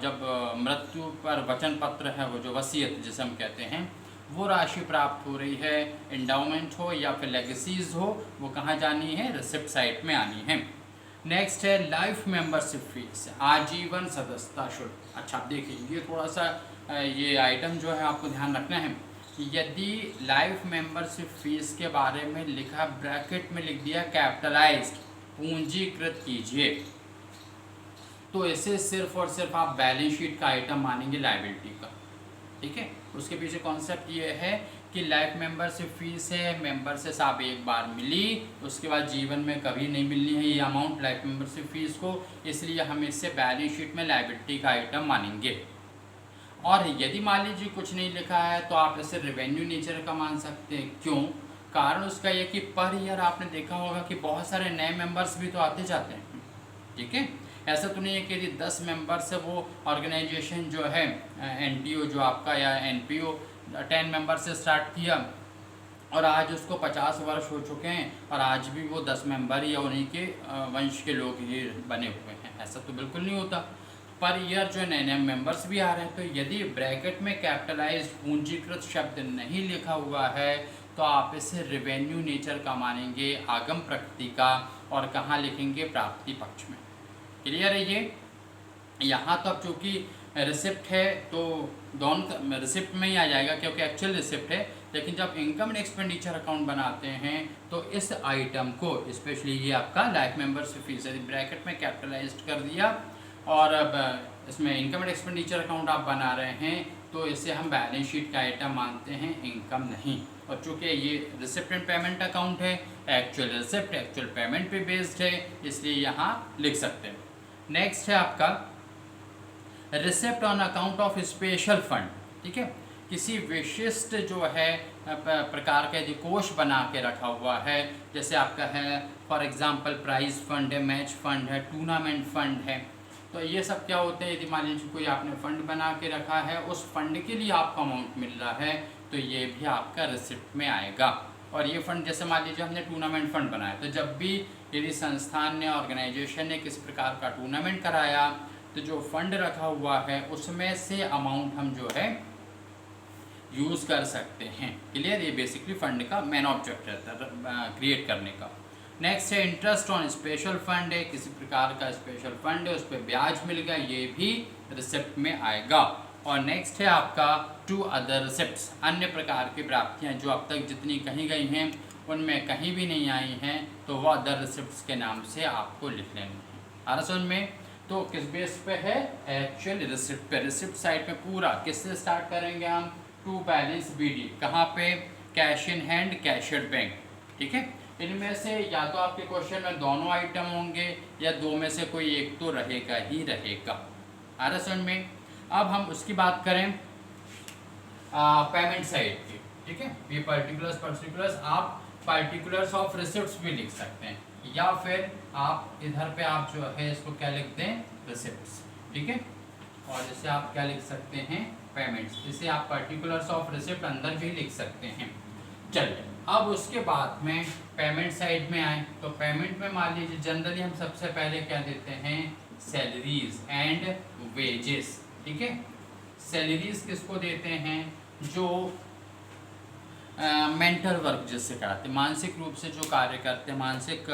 जब मृत्यु पर वचन पत्र है, वो जो वसीयत जिसे हम कहते हैं, वो राशि प्राप्त हो रही है, एंडाउमेंट हो या फिर लेगेसीज हो, वो कहाँ जानी है, रिसिप्ट साइड में आनी है। नेक्स्ट है लाइफ मेंबरशिप फीस, आजीवन सदस्यता शुल्क। अच्छा देखिए ये थोड़ा सा ये आइटम जो है आपको ध्यान रखना है। यदि लाइफ मेंबरशिप फीस के बारे में लिखा, ब्रैकेट में लिख दिया कैपिटलाइज्ड, पूंजीकृत कीजिए, तो इसे सिर्फ और सिर्फ आप बैलेंस शीट का आइटम मानेंगे लायबिलिटी का। ठीक है, उसके पीछे कॉन्सेप्ट ये है कि लाइफ मेंबरशिप फीस है, मेंबरशिप आप एक बार मिली, उसके बाद जीवन में कभी नहीं मिलनी है ये अमाउंट लाइफ मेंबरशिप फीस को, इसलिए हम इससे बैलेंस शीट में लायबिलिटी का आइटम मानेंगे। और यदि मान लीजिए कुछ नहीं लिखा है तो आप इसे रेवेन्यू नेचर का मान सकते हैं। क्यों? कारण उसका यह कि पर ईयर आपने देखा होगा कि बहुत सारे नए मेंबर्स भी तो आते जाते हैं। ठीक है, ऐसा तो नहीं है कि यदि 10 मेंबर्स है वो ऑर्गेनाइजेशन जो है एनटीओ जो आपका या एनपीओ 10 मेंबर से स्टार्ट किया और आज उसको 50 वर्ष हो चुके हैं और आज भी वो 10 मेंबर या उन्हीं के वंश के लोग ही बने हुए हैं, ऐसा तो बिल्कुल नहीं होता। पर ईयर जो नए नए मेंबर्स भी आ रहे हैं, तो यदि ब्रैकेट में कैपिटलाइज्ड पूंजीकृत शब्द नहीं लिखा हुआ है तो आप इसे रेवेन्यू नेचर का मानेंगे, आगम प्रकृति का, और कहाँ लिखेंगे, प्राप्ति पक्ष में। क्लियर है ये? यहाँ तो अब चूँकि रिसिप्ट है तो दोनों रिसिप्ट में ही आ जाएगा क्योंकि एक्चुअल रिसिप्ट है, लेकिन जब इनकम एंड एक्सपेंडिचर अकाउंट बनाते हैं तो इस आइटम को, स्पेशली ये आपका लाइफ मेंबरशिप फीस, यदि ब्रैकेट में कैपिटलाइज्ड कर दिया और अब इसमें इनकम एंड एक्सपेंडिचर अकाउंट आप बना रहे हैं तो इसे हम बैलेंस शीट का आइटम मानते हैं, इनकम नहीं। और चूँकि ये रिसिप्ट एंड पेमेंट अकाउंट है, एक्चुअल रिसिप्ट एक्चुअल पेमेंट पे बेस्ड है, इसलिए यहाँ लिख सकते हैं। नेक्स्ट है आपका receipt on account of special fund. ठीक है, किसी विशिष्ट जो है प्रकार का यदि कोष बना के रखा हुआ है, जैसे आपका है फॉर एग्जांपल प्राइज फंड है, मैच फंड है, टूर्नामेंट फंड है, तो ये सब क्या होते हैं, यदि मान लीजिए कोई आपने फंड बना के रखा है, उस फंड के लिए आपको अमाउंट मिल रहा है तो ये भी आपका रिसिप्ट में आएगा। और ये फंड जैसे मान लीजिए हमने टूर्नामेंट फंड बनाया, तो जब भी यदि संस्थान ने, ऑर्गेनाइजेशन ने किसी प्रकार का टूर्नामेंट कराया तो जो फंड रखा हुआ है उसमें से अमाउंट हम जो है यूज़ कर सकते हैं। क्लियर? ये बेसिकली फंड का मेन ऑब्जेक्ट रहता है क्रिएट करने का। नेक्स्ट है इंटरेस्ट ऑन स्पेशल फंड है, किसी प्रकार का स्पेशल फंड है उस पर ब्याज मिल गया, ये भी रिसिप्ट में आएगा। और नेक्स्ट है आपका टू अदर रिसिप्ट्स, अन्य प्रकार की प्राप्तियाँ जो अब तक जितनी कही गई हैं उनमें कहीं भी नहीं आई हैं तो वह अदर रिसिप्ट्स के नाम से आपको लिख लेनी है। आ रहा समझ में? तो किस बेस पे है, एक्चुअल रिसिप्ट पे। रिसिप्ट साइड में पूरा किससे स्टार्ट करेंगे हम, टू बैलेंस बीडी, कहाँ पे, cash in hand, cashier bank. ठीक है, इनमें से या तो आपके क्वेश्चन में दोनों आइटम होंगे या दो में से कोई एक तो रहेगा ही रहेगा। आ रहा समझ में? अब हम उसकी बात करें पेमेंट साइड की। ठीक है, ये पर्टिकुलर्स आप पर्टिकुलर्स ऑफ रिसिप्ट्स भी लिख सकते हैं, या फिर आप इधर पे आप जो है इसको क्या लिखते हैं, रिसिप्ट्स। ठीक है, और इसे आप क्या लिख सकते हैं, पेमेंट्स। इसे आप पर्टिकुलर्स ऑफ रिसिप्ट अंदर भी लिख सकते हैं। चलिए अब उसके बाद में पेमेंट साइड में आए तो पेमेंट में मान लीजिए जनरली हम सबसे पहले क्या देते हैं, सैलरीज एंड वेजेस। ठीक है, सैलरीज किसको देते हैं, जो मेंटल वर्क जिससे कराते, मानसिक रूप से जो कार्य करते हैं, मानसिक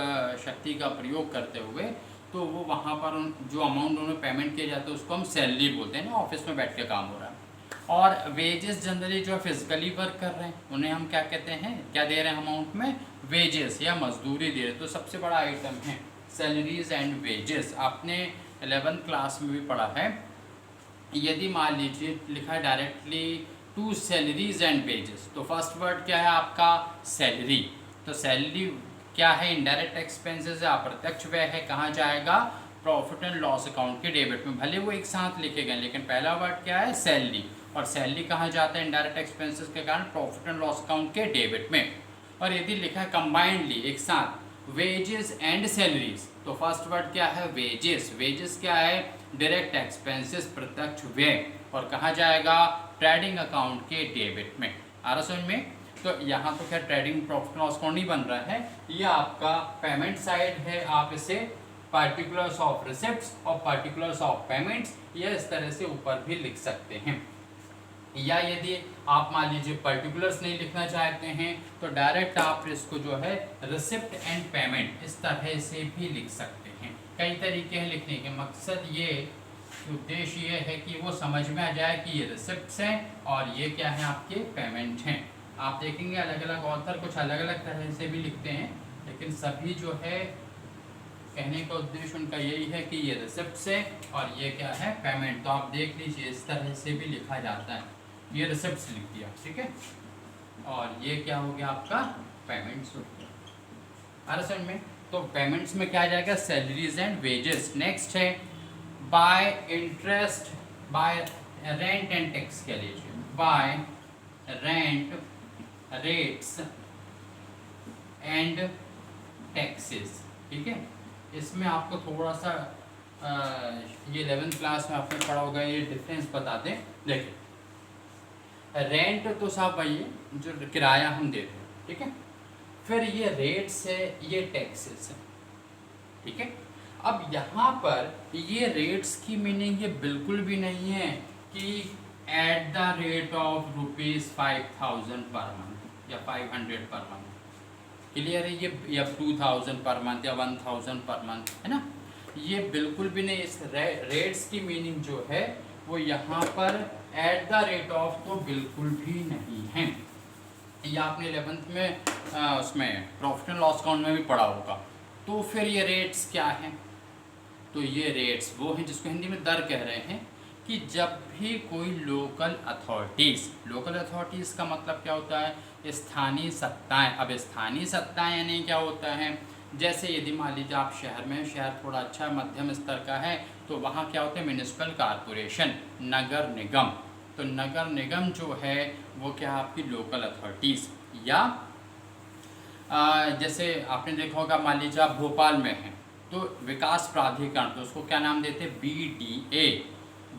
शक्ति का प्रयोग करते हुए, तो वो वहाँ पर जो अमाउंट उन्हें पेमेंट किया जाता है उसको हम सैलरी बोलते हैं ना, ऑफिस में बैठ के काम हो रहा है। और वेजेस जनरली जो फिजिकली वर्क कर रहे हैं उन्हें हम क्या कहते हैं, क्या दे रहे हैं अमाउंट में, वेजेस या मजदूरी दे रहे हैं। तो सबसे बड़ा आइटम है सैलरीज एंड वेजेस। आपने 11th क्लास में भी पढ़ा है। यदि मान लीजिए लिखा है directly to salaries and wages, तो फर्स्ट वर्ड क्या है आपका, सैलरी। तो सैलरी क्या है, इनडायरेक्ट एक्सपेंसेस है, अप्रत्यक्ष व्यय है, कहाँ जाएगा, प्रॉफिट एंड लॉस अकाउंट के डेबिट में। भले वो एक साथ लिखे गए लेकिन पहला वर्ड क्या है, सैलरी, और सैलरी कहाँ जाता है, इनडायरेक्ट एक्सपेंसेस के कारण प्रॉफिट एंड लॉस अकाउंट के डेबिट में। और यदि लिखा है कंबाइंडली एक साथ, वेजेस एंड सैलरीज, तो फर्स्ट वर्ड क्या है, वेजेस। वेजेस क्या है, डायरेक्ट एक्सपेंसेस, प्रत्यक्ष व्यय, और कहाँ जाएगा, ट्रेडिंग अकाउंट के डेबिट में। आ रहा समझ में? तो यहाँ तो क्या ट्रेडिंग प्रॉफिट लॉस अकाउंट नहीं बन रहा है, ये आपका पेमेंट साइड है। आप इसे पार्टिकुलर्स ऑफ रिसिप्ट्स और पार्टिकुलर्स ऑफ पेमेंट्स, ये इस तरह से ऊपर भी लिख सकते हैं। या यदि आप मान लीजिए पर्टिकुलर्स नहीं लिखना चाहते हैं तो डायरेक्ट आप इसको जो है रिसिप्ट एंड पेमेंट इस तरह से भी लिख सकते हैं। कई तरीके हैं लिखने के, मकसद ये उद्देश्य ये है कि वो समझ में आ जाए कि ये रिसिप्ट्स हैं और ये क्या है आपके पेमेंट हैं। आप देखेंगे अलग अलग ऑथर कुछ अलग अलग तरह से भी लिखते हैं, लेकिन सभी जो है कहने का उद्देश्य उनका यही है कि ये रिसिप्ट्स है और ये क्या है पेमेंट। तो आप देख लीजिए इस तरह से भी लिखा जाता है, ये रिसिप्ट्स लिख दिया, ठीक है, और ये क्या हो गया आपका पेमेंट्स हो गया। समझ में? तो पेमेंट्स में क्या आ जाएगा, सैलरीज एंड वेजेस। नेक्स्ट है bye interest, bye rent and tax कह लीजिए, bye rent, rates and taxes, ठीक है। इसमें आपको थोड़ा सा ये 11th क्लास में आपने पढ़ा होगा, ये डिफरेंस बता दें। देखिए रेंट तो साहब भाई जो किराया हम देते हैं, ठीक है, फिर ये रेट्स है, ये टैक्सेस है, ठीक है। अब यहाँ पर ये रेट्स की मीनिंग ये बिल्कुल भी नहीं है कि at the rate of ₹5000 per month या 500 पर मंथ, क्लियर है, ये या 2000 पर मंथ या 1000 पर मंथ, है ना, ये बिल्कुल भी नहीं। इस रेट्स की मीनिंग जो है वो यहाँ पर एट द रेट ऑफ तो बिल्कुल भी नहीं है। ये आपने 11th में उसमें प्रॉफिट एंड लॉस अकाउंट में भी पढ़ा होगा। तो फिर ये रेट्स क्या हैं, तो ये रेट्स वो हैं जिसको हिंदी में दर कह रहे हैं, कि जब भी कोई लोकल अथॉरिटीज़ का मतलब क्या होता है, स्थानीय सत्ताएं। अब स्थानीय सत्ताएं यानी क्या होता है, जैसे यदि मान लीजिए आप शहर में, शहर थोड़ा अच्छा मध्यम स्तर का है, तो वहाँ क्या होता है म्युनिसिपल कॉरपोरेशन, नगर निगम। तो नगर निगम जो है वो क्या आपकी लोकल अथॉरिटीज़, या जैसे आपने देखा होगा मान लीजिए आप भोपाल में हैं तो विकास प्राधिकरण, तो उसको क्या नाम देते हैं, BDA,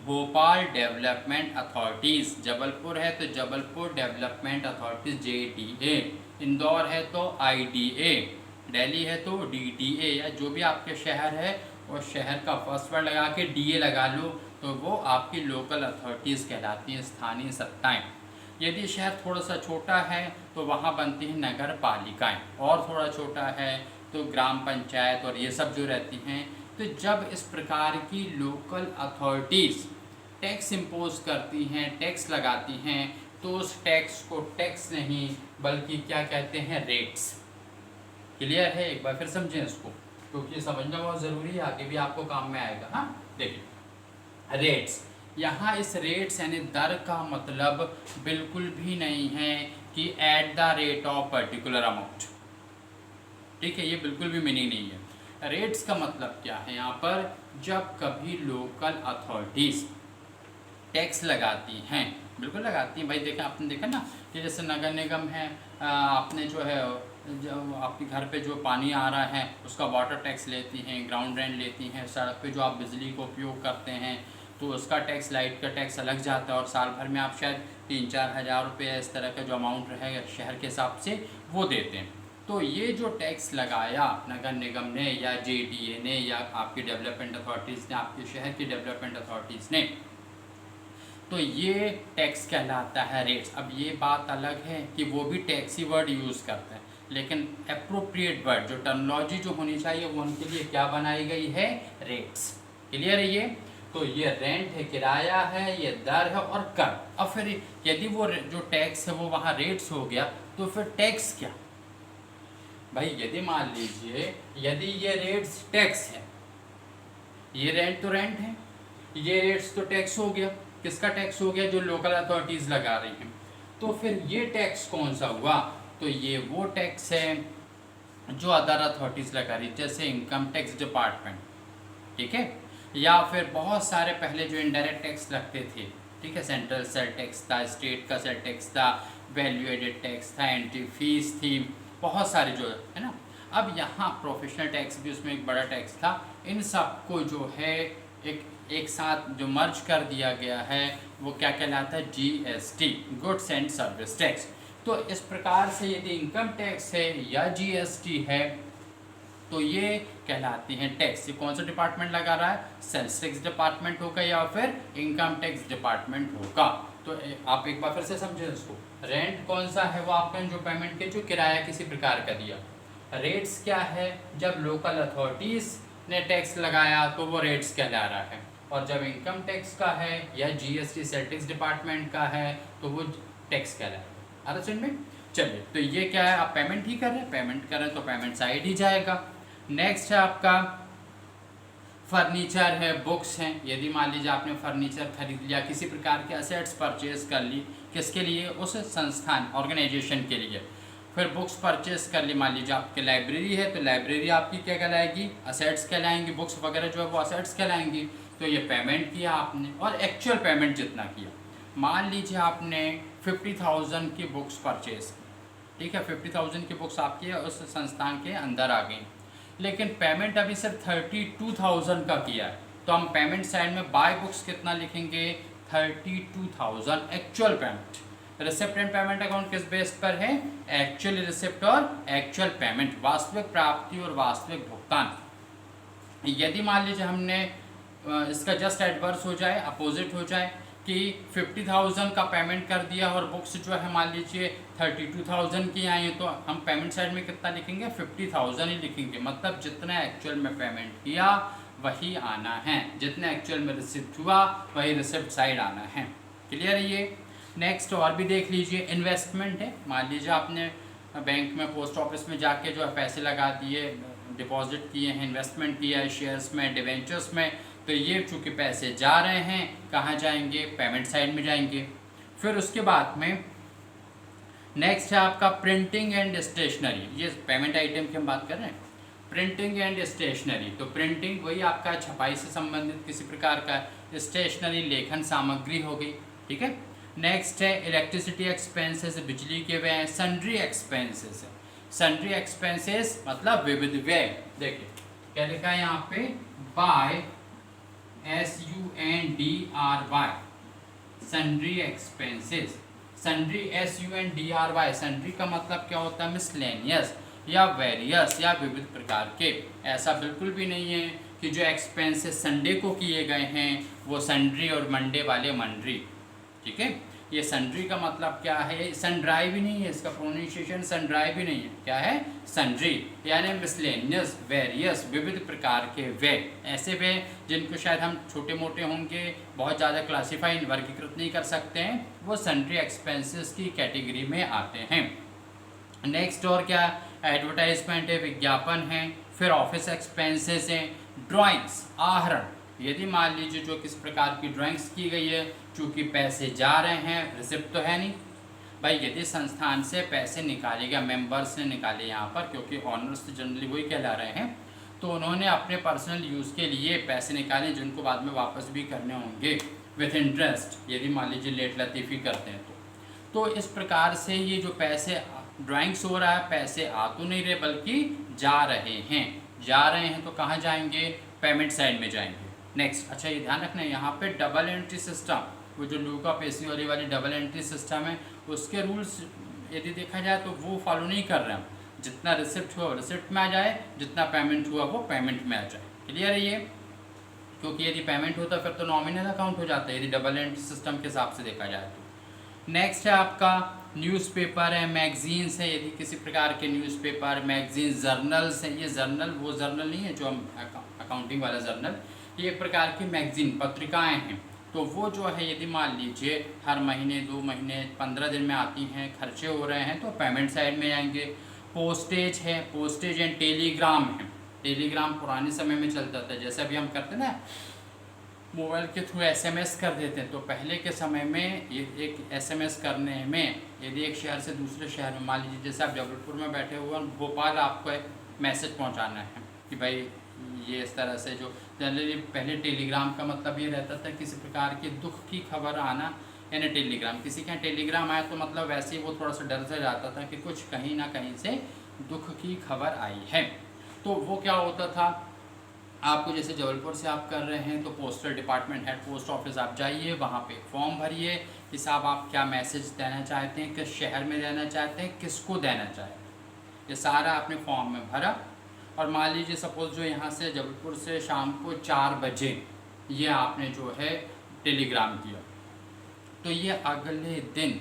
Bhopal development authorities. Jabalpur है तो Jabalpur development authorities, JDA। Indore है तो IDA, दिल्ली है तो DDA, या जो भी आपके शहर है और शहर का फर्स्ट वर्ड लगा के DA लगा लो, तो वो आपकी लोकल अथॉरिटीज़ कहलाती हैं, स्थानीय सत्ताएं। यदि शहर थोड़ा सा छोटा है तो वहाँ बनती हैं नगर पालिकाएँ, और थोड़ा छोटा है तो ग्राम पंचायत और ये सब जो रहती हैं। तो जब इस प्रकार की लोकल अथॉरिटीज़ टैक्स इम्पोज करती हैं, टैक्स लगाती हैं, तो उस टैक्स को टैक्स नहीं बल्कि क्या कहते हैं, रेट्स। क्लियर है? एक बार फिर समझें इसको, क्योंकि समझना बहुत ज़रूरी है, आगे भी आपको काम में आएगा। हाँ देखिए रेट्स, यहाँ इस रेट्स यानी दर का मतलब बिल्कुल भी नहीं है कि at the rate of particular amount, ठीक है, ये बिल्कुल भी मीनिंग नहीं है। रेट्स का मतलब क्या है यहाँ पर, जब कभी लोकल अथॉरिटीज़ टैक्स लगाती हैं, बिल्कुल लगाती हैं भाई। देखा आपने देखा ना कि जैसे नगर निगम है, आपने जो है जो आपके घर पे जो पानी आ रहा है उसका वाटर टैक्स लेती हैं, ग्राउंड रेंट लेती हैं, सड़क पे जो आप बिजली को उपयोग करते हैं तो उसका टैक्स, लाइट का टैक्स अलग जाता है, और साल भर में आप शायद 3-4 हज़ार रुपये इस तरह का जो अमाउंट रहेगा शहर के हिसाब से वो देते हैं। तो ये जो टैक्स लगाया नगर निगम ने या JDA ने या आपकी डेवलपमेंट अथॉरिटीज़ ने, आपके शहर की डेवलपमेंट अथॉरिटीज़ ने, तो ये टैक्स कहलाता है रेट्स। अब ये बात अलग है कि वो भी टैक्सी वर्ड यूज़ करते हैं, लेकिन एप्रोप्रिएट वर्ड जो टर्मिनोलॉजी जो होनी चाहिए वो उनके लिए क्या बनाई गई है, रेट्स। क्लियर है ये? तो ये रेंट है, किराया है, ये दर है और कर। अब फिर यदि वो जो टैक्स है वो वहाँ रेट्स हो गया तो फिर टैक्स क्या भाई, यदि मान लीजिए यदि ये रेट्स टैक्स है, ये रेंट तो रेंट है, ये रेट्स तो टैक्स हो गया, किसका टैक्स हो गया, जो लोकल अथॉरिटीज़ लगा रही हैं, तो फिर ये टैक्स कौन सा हुआ, तो ये वो टैक्स है जो अदर अथॉरिटीज़ लगा रही, जैसे इनकम टैक्स डिपार्टमेंट, ठीक है, या फिर बहुत सारे पहले जो इनडायरेक्ट टैक्स लगते थे, ठीक है, सेंट्रल सेल टैक्स था, स्टेट का सेल टैक्स था, वैल्यू एडेड टैक्स था, एंट्री फीस थी, बहुत सारे जो है ना। अब यहाँ प्रोफेशनल टैक्स भी उसमें एक बड़ा टैक्स था, इन सबको जो है एक साथ जो मर्ज कर दिया गया है वो क्या कहलाता है, GST, goods and service tax. तो इस प्रकार से यदि इनकम टैक्स है या GST है तो ये कहलाती हैं टैक्स। ये कौन सा डिपार्टमेंट लगा रहा है, सेल्स टैक्स डिपार्टमेंट होगा या फिर इनकम टैक्स डिपार्टमेंट होगा। तो आप एक बार फिर से समझें इसको। रेंट कौन सा है, वो आपने जो पेमेंट के जो किराया किसी प्रकार का दिया। रेट्स क्या है, जब लोकल अथॉरिटीज़ ने टैक्स लगाया तो वो रेट्स कहला रहा है, और जब इनकम टैक्स का है या जीएसटी सेल टैक्स डिपार्टमेंट का है तो वो टैक्स कहला रहा है। आ रहा समझ में? चलिए, तो ये क्या है, आप पेमेंट ही कर रहे हैं, पेमेंट कर रहे हैं तो पेमेंट साइड ही जाएगा। नेक्स्ट है आपका फर्नीचर है, बुक्स हैं। यदि मान लीजिए आपने फर्नीचर खरीद लिया, किसी प्रकार के असेट्स परचेज कर ली, किसके लिए, उस संस्थान ऑर्गेनाइजेशन के लिए। फिर बुक्स परचेज कर ली, मान लीजिए आपकी लाइब्रेरी है तो लाइब्रेरी आपकी क्या कहलाएगी, असेट्स कहलाएंगी, बुक्स वगैरह जो है वो असेट्स कहलाएंगी। तो ये पेमेंट किया आपने, और एक्चुअल पेमेंट जितना किया, मान लीजिए आपने 50,000 की बुक्स परचेज की, ठीक है, 50,000 की बुक्स आपकी उस संस्थान के अंदर आ गई, लेकिन पेमेंट अभी सिर्फ 32,000 का किया है, तो हम पेमेंट साइड में बाय बुक्स कितना लिखेंगे, 32,000 actual payment. Receipt and payment account किस बेस पर है, एक्चुअल रिसिप्ट और एक्चुअल पेमेंट, वास्तविक प्राप्ति और वास्तविक भुगतान। यदि मान लीजिए हमने इसका जस्ट एडवर्स हो जाए, अपोजिट हो जाए कि 50,000 का पेमेंट कर दिया और बुक्स जो है मान लीजिए 32,000 की आई हैं, तो हम पेमेंट साइड में कितना लिखेंगे, 50,000 ही लिखेंगे। मतलब जितना एक्चुअल में पेमेंट किया वही आना है, जितना एक्चुअल में रिसिप्ट हुआ वही रिसिप्ट साइड आना है। क्लियर है ये? नेक्स्ट और भी देख लीजिए, इन्वेस्टमेंट है। मान लीजिए आपने बैंक में, पोस्ट ऑफिस में जाके जो है पैसे लगा दिए, डिपॉजिट किए हैं, इन्वेस्टमेंट किया है शेयर्स में, डिवेंचर्स में, तो ये चूँकि पैसे जा रहे हैं, कहाँ जाएंगे, पेमेंट साइड में जाएंगे। फिर उसके बाद में नेक्स्ट है आपका प्रिंटिंग एंड स्टेशनरी। ये पेमेंट आइटम की हम बात कर रहे हैं, प्रिंटिंग एंड स्टेशनरी। तो प्रिंटिंग वही आपका छपाई से संबंधित किसी प्रकार का, स्टेशनरी लेखन सामग्री हो गई, ठीक है। नेक्स्ट है इलेक्ट्रिसिटी एक्सपेंसेस, बिजली के व्यय। सन्ड्री एक्सपेंसेस है, सन्ड्री एक्सपेंसेस मतलब विविध व्यय। देखिए क्या लिखा है यहाँ पे, by SUNDRY, sundry expenses. Sundry SUNDRY, sundry का मतलब क्या होता है, मिसलेनियस या वेरियस या विविध प्रकार के। ऐसा बिल्कुल भी नहीं है कि जो एक्सपेंसेस संडे को किए गए हैं वो सन्ड्री और मंडे वाले मंड्री, ठीक है। ये सन्ड्री का मतलब क्या है, सनड्राई भी नहीं है, इसका प्रोनाउंसिएशन सनड्राई भी नहीं है, क्या है, सन्ड्री, यानी मिसलेनियस, वेरियस, विविध प्रकार के व्यय। ऐसे व्यय जिनको शायद हम छोटे मोटे होंगे, बहुत ज़्यादा क्लासीफाई वर्गीकृत नहीं कर सकते हैं, वो सन्ड्री एक्सपेंसेस की कैटेगरी में आते हैं। नेक्स्ट और क्या, एडवर्टाइजमेंट है, विज्ञापन है। फिर ऑफिस एक्सपेंसेस हैं, ड्राइंग्स, आहरण। यदि मान लीजिए जो किस प्रकार की ड्राइंग्स की गई है, चूँकि पैसे जा रहे हैं, रिसिप्ट तो है नहीं भाई। यदि संस्थान से पैसे निकाले गए, मेंबर्स ने निकाले यहाँ पर, क्योंकि ऑनर्स तो जनरली वही कहला रहे हैं, तो उन्होंने अपने पर्सनल यूज़ के लिए पैसे निकाले जिनको बाद में वापस भी करने होंगे विथ इंटरेस्ट, यदि मान लीजिए लेट लतीफ़ी करते हैं तो इस प्रकार से ये जो पैसे ड्राइंग्स हो रहा है, पैसे आ तो नहीं रहे बल्कि जा रहे हैं, जा रहे हैं, तो कहाँ जाएंगे, पेमेंट साइड में जाएंगे। नेक्स्ट, अच्छा ये ध्यान रखना है यहाँ पे डबल एंट्री सिस्टम, वो जो लूका पेसियोली वाली डबल एंट्री सिस्टम है, उसके रूल्स यदि देखा जाए तो वो फॉलो नहीं कर रहे हैं। जितना रिसिप्ट हुआ वो रिसिप्ट में आ जाए, जितना पेमेंट हुआ वो पेमेंट में आ जाए। क्लियर है ये? क्योंकि यदि पेमेंट होता फिर तो नॉमिनल अकाउंट हो जाता है, यदि डबल एंट्री सिस्टम के हिसाब से देखा जाए तो। नेक्स्ट है आपका न्यूज़पेपर है, मैगजीन्स है। यदि किसी प्रकार के न्यूज़पेपर, मैगजीन, जर्नल्स हैं, ये जर्नल वो जर्नल नहीं है जो हम अकाउंटिंग वाला जर्नल, ये एक प्रकार की मैगजीन, पत्रिकाएं हैं। तो वो जो है यदि मान लीजिए हर महीने, 2 महीने, 15 दिन में आती हैं, खर्चे हो रहे हैं, तो पेमेंट साइड में आएंगे। पोस्टेज है, पोस्टेज एंड टेलीग्राम है। टेलीग्राम पुराने समय में चलता था, जैसे अभी हम करते ना मोबाइल के थ्रू SMS कर देते हैं, तो पहले के समय में ये एक SMS करने में यदि एक शहर से दूसरे शहर में, मान लीजिए जैसे आप जबलपुर में बैठे हुए हैं, भोपाल आपको एक मैसेज पहुंचाना है कि भाई ये इस तरह से, जो जनरली पहले टेलीग्राम का मतलब ये रहता था किसी प्रकार की दुख की खबर आना, यानी टेलीग्राम, किसी के यहाँ टेलीग्राम आया तो मतलब वैसे ही वो थोड़ा सा डर से जाता था कि कुछ कहीं ना कहीं से दुख की खबर आई है। तो वो क्या होता था, आपको जैसे जबलपुर से आप कर रहे हैं तो postal department head post office आप जाइए, वहाँ पे फॉर्म भरिए कि साहब आप क्या मैसेज देना चाहते हैं, किस शहर में देना चाहते हैं, किसको देना चाहते हैं, ये सारा आपने फॉर्म में भरा। और मान लीजिए सपोज़ जो यहाँ से जबलपुर से शाम को 4 बजे ये आपने जो है टेलीग्राम किया, तो ये अगले दिन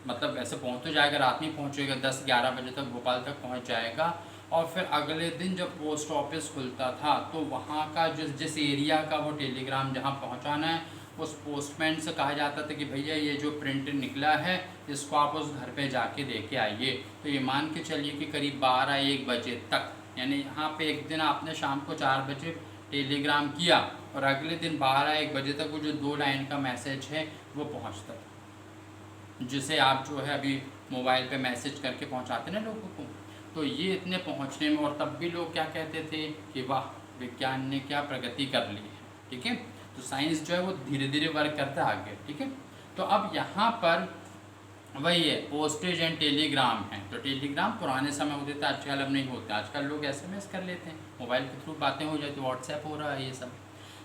मतलब वैसे पहुंच तो जाएगा, रात में पहुंचेगा, 10-11 बजे तक भोपाल तक पहुंच जाएगा। और फिर अगले दिन जब पोस्ट ऑफिस खुलता था तो वहाँ का जिस एरिया का वो टेलीग्राम जहाँ पहुँचाना है, उस पोस्टमैन से कहा जाता था कि भैया ये जो प्रिंट निकला है इसको आप उस घर पे जाके दे के आइए। तो ये मान के चलिए कि करीब 12-1 बजे तक, यानी यहाँ पे एक दिन आपने शाम को 4 बजे टेलीग्राम किया और अगले दिन 12-1 बजे तक वो जो 2 लाइन का मैसेज है वो पहुँचता था, जिसे आप जो है अभी मोबाइल पे मैसेज करके पहुँचाते ना लोगों को। तो ये इतने पहुँचने में, और तब भी लोग क्या कहते थे कि वाह विज्ञान ने क्या प्रगति कर ली है, ठीक है। तो साइंस जो है वो धीरे धीरे वर्क करता है आगे, ठीक है। तो अब यहाँ पर वही है, पोस्टेज एंड टेलीग्राम है। तो टेलीग्राम पुराने समय होते थे, आजकल अब नहीं होते। आजकल लोग SMS कर लेते हैं, मोबाइल के थ्रू बातें हो जाती, व्हाट्सएप हो रहा है ये सब।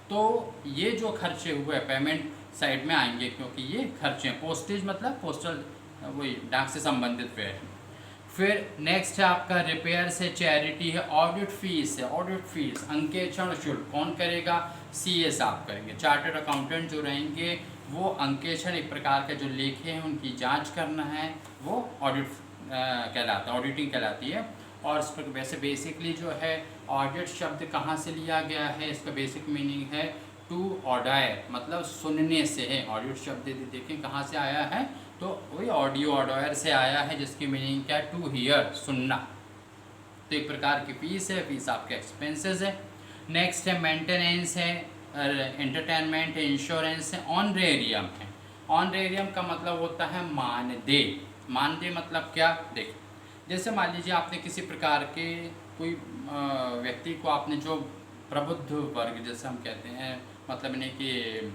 तो ये जो खर्चे हुए पेमेंट साइड में आएंगे, क्योंकि ये खर्चे हैं। पोस्टेज मतलब पोस्टल, वही डाक से संबंधित व्यय है। फिर नेक्स्ट है आपका रिपेयर से चैरिटी है, ऑडिट फीस है। ऑडिट फीस अंकेक्षण शुल्क कौन करेगा? CA साहब करेंगे। चार्टर्ड अकाउंटेंट जो रहेंगे वो अंकेक्षण, एक प्रकार के जो लेखे हैं उनकी जांच करना है, वो ऑडिट कहलाता है, ऑडिटिंग कहलाती है। और इस पर वैसे बेसिकली जो है ऑडिट शब्द कहाँ से लिया गया है, इसका बेसिक मीनिंग है टू ऑडायर, मतलब सुनने से है। ऑडिट शब्द देखें कहाँ से आया है, तो वही ऑडियो ऑडायर से आया है, जिसकी मीनिंग क्या है? टू हियर, सुनना। तो एक प्रकार की फीस है, फीस आपके एक्सपेंसेस है। नेक्स्ट है मेंटेनेंस है, एंटरटेनमेंट है, इंश्योरेंस है, ऑनरेरियम है। ऑनरेरियम का मतलब होता है मानदेय। मानदेय मतलब क्या? देखिए, जैसे मान लीजिए आपने किसी प्रकार के कोई व्यक्ति को, आपने जो प्रबुद्ध वर्ग जैसे हम कहते हैं, मतलब नहीं कि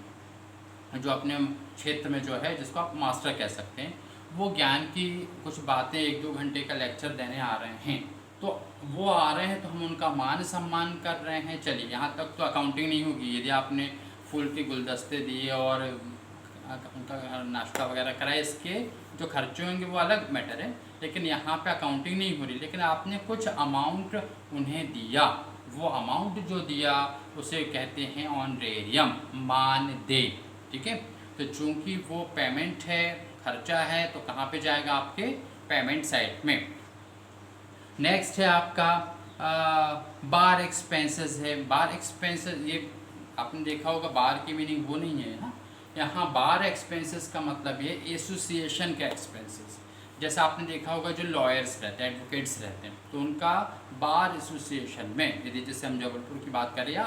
जो अपने क्षेत्र में जो है, जिसको आप मास्टर कह सकते हैं, वो ज्ञान की कुछ बातें 1-2 घंटे का लेक्चर देने आ रहे हैं, तो वो आ रहे हैं तो हम उनका मान सम्मान कर रहे हैं। चलिए यहाँ तक तो अकाउंटिंग नहीं होगी। यदि आपने फूल के गुलदस्ते दिए और उनका नाश्ता वगैरह कराए, इसके जो खर्चे होंगे वो अलग मैटर है, लेकिन यहाँ पे अकाउंटिंग नहीं हो रही। लेकिन आपने कुछ अमाउंट उन्हें दिया, वो अमाउंट जो दिया उसे कहते हैं ऑनरेरियम, मानदेय, ठीक है। तो चूंकि वो पेमेंट है, खर्चा है, तो कहाँ पे जाएगा? आपके पेमेंट साइड में। नेक्स्ट है आपका बार एक्सपेंसेस है। बार एक्सपेंसेस, ये आपने देखा होगा, बार की मीनिंग वो नहीं है ना। यहाँ बार एक्सपेंसेस का मतलब ये एसोसिएशन के एक्सपेंसेस। जैसे आपने देखा होगा जो लॉयर्स रहते हैं, एडवोकेट्स रहते हैं, तो उनका बार एसोसिएशन में, यदि जैसे हम जबलपुर की बात करें या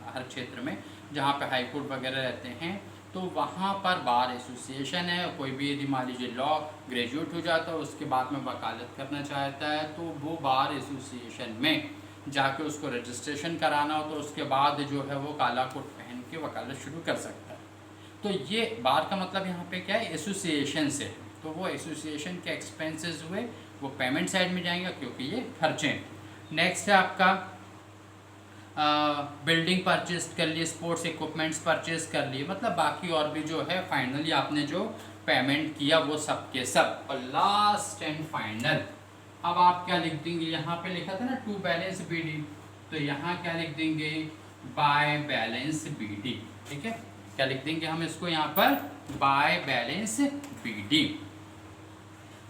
हर क्षेत्र में जहाँ पे हाई कोर्ट वगैरह रहते हैं, तो वहाँ पर बार एसोसिएशन है। कोई भी यदि मान लीजिए लॉ ग्रेजुएट हो जाता है, उसके बाद में वकालत करना चाहता है, तो वो बार एसोसिएशन में जाके उसको रजिस्ट्रेशन कराना हो, तो उसके बाद जो है वो काला कोट पहन के वकालत शुरू कर सकता है। तो ये बार का मतलब यहाँ पे क्या है? एसोसिएशन से। तो वो एसोसिएशन के एक्सपेंसेस हुए, वो पेमेंट साइड में जाएंगे, क्योंकि ये खर्चे हैं। नेक्स्ट है आपका बिल्डिंग परचेज कर लिए, स्पोर्ट्स इक्विपमेंट्स परचेज कर लिए, मतलब बाकी और भी जो है फाइनली आपने जो पेमेंट किया वो सब के सब। और लास्ट एंड फाइनल, अब आप क्या लिख देंगे? यहाँ पे लिखा था ना टू बैलेंस BD, तो यहाँ क्या लिख देंगे? बाय बैलेंस BD, ठीक है। क्या लिख देंगे हम इसको यहाँ पर? By balance BD।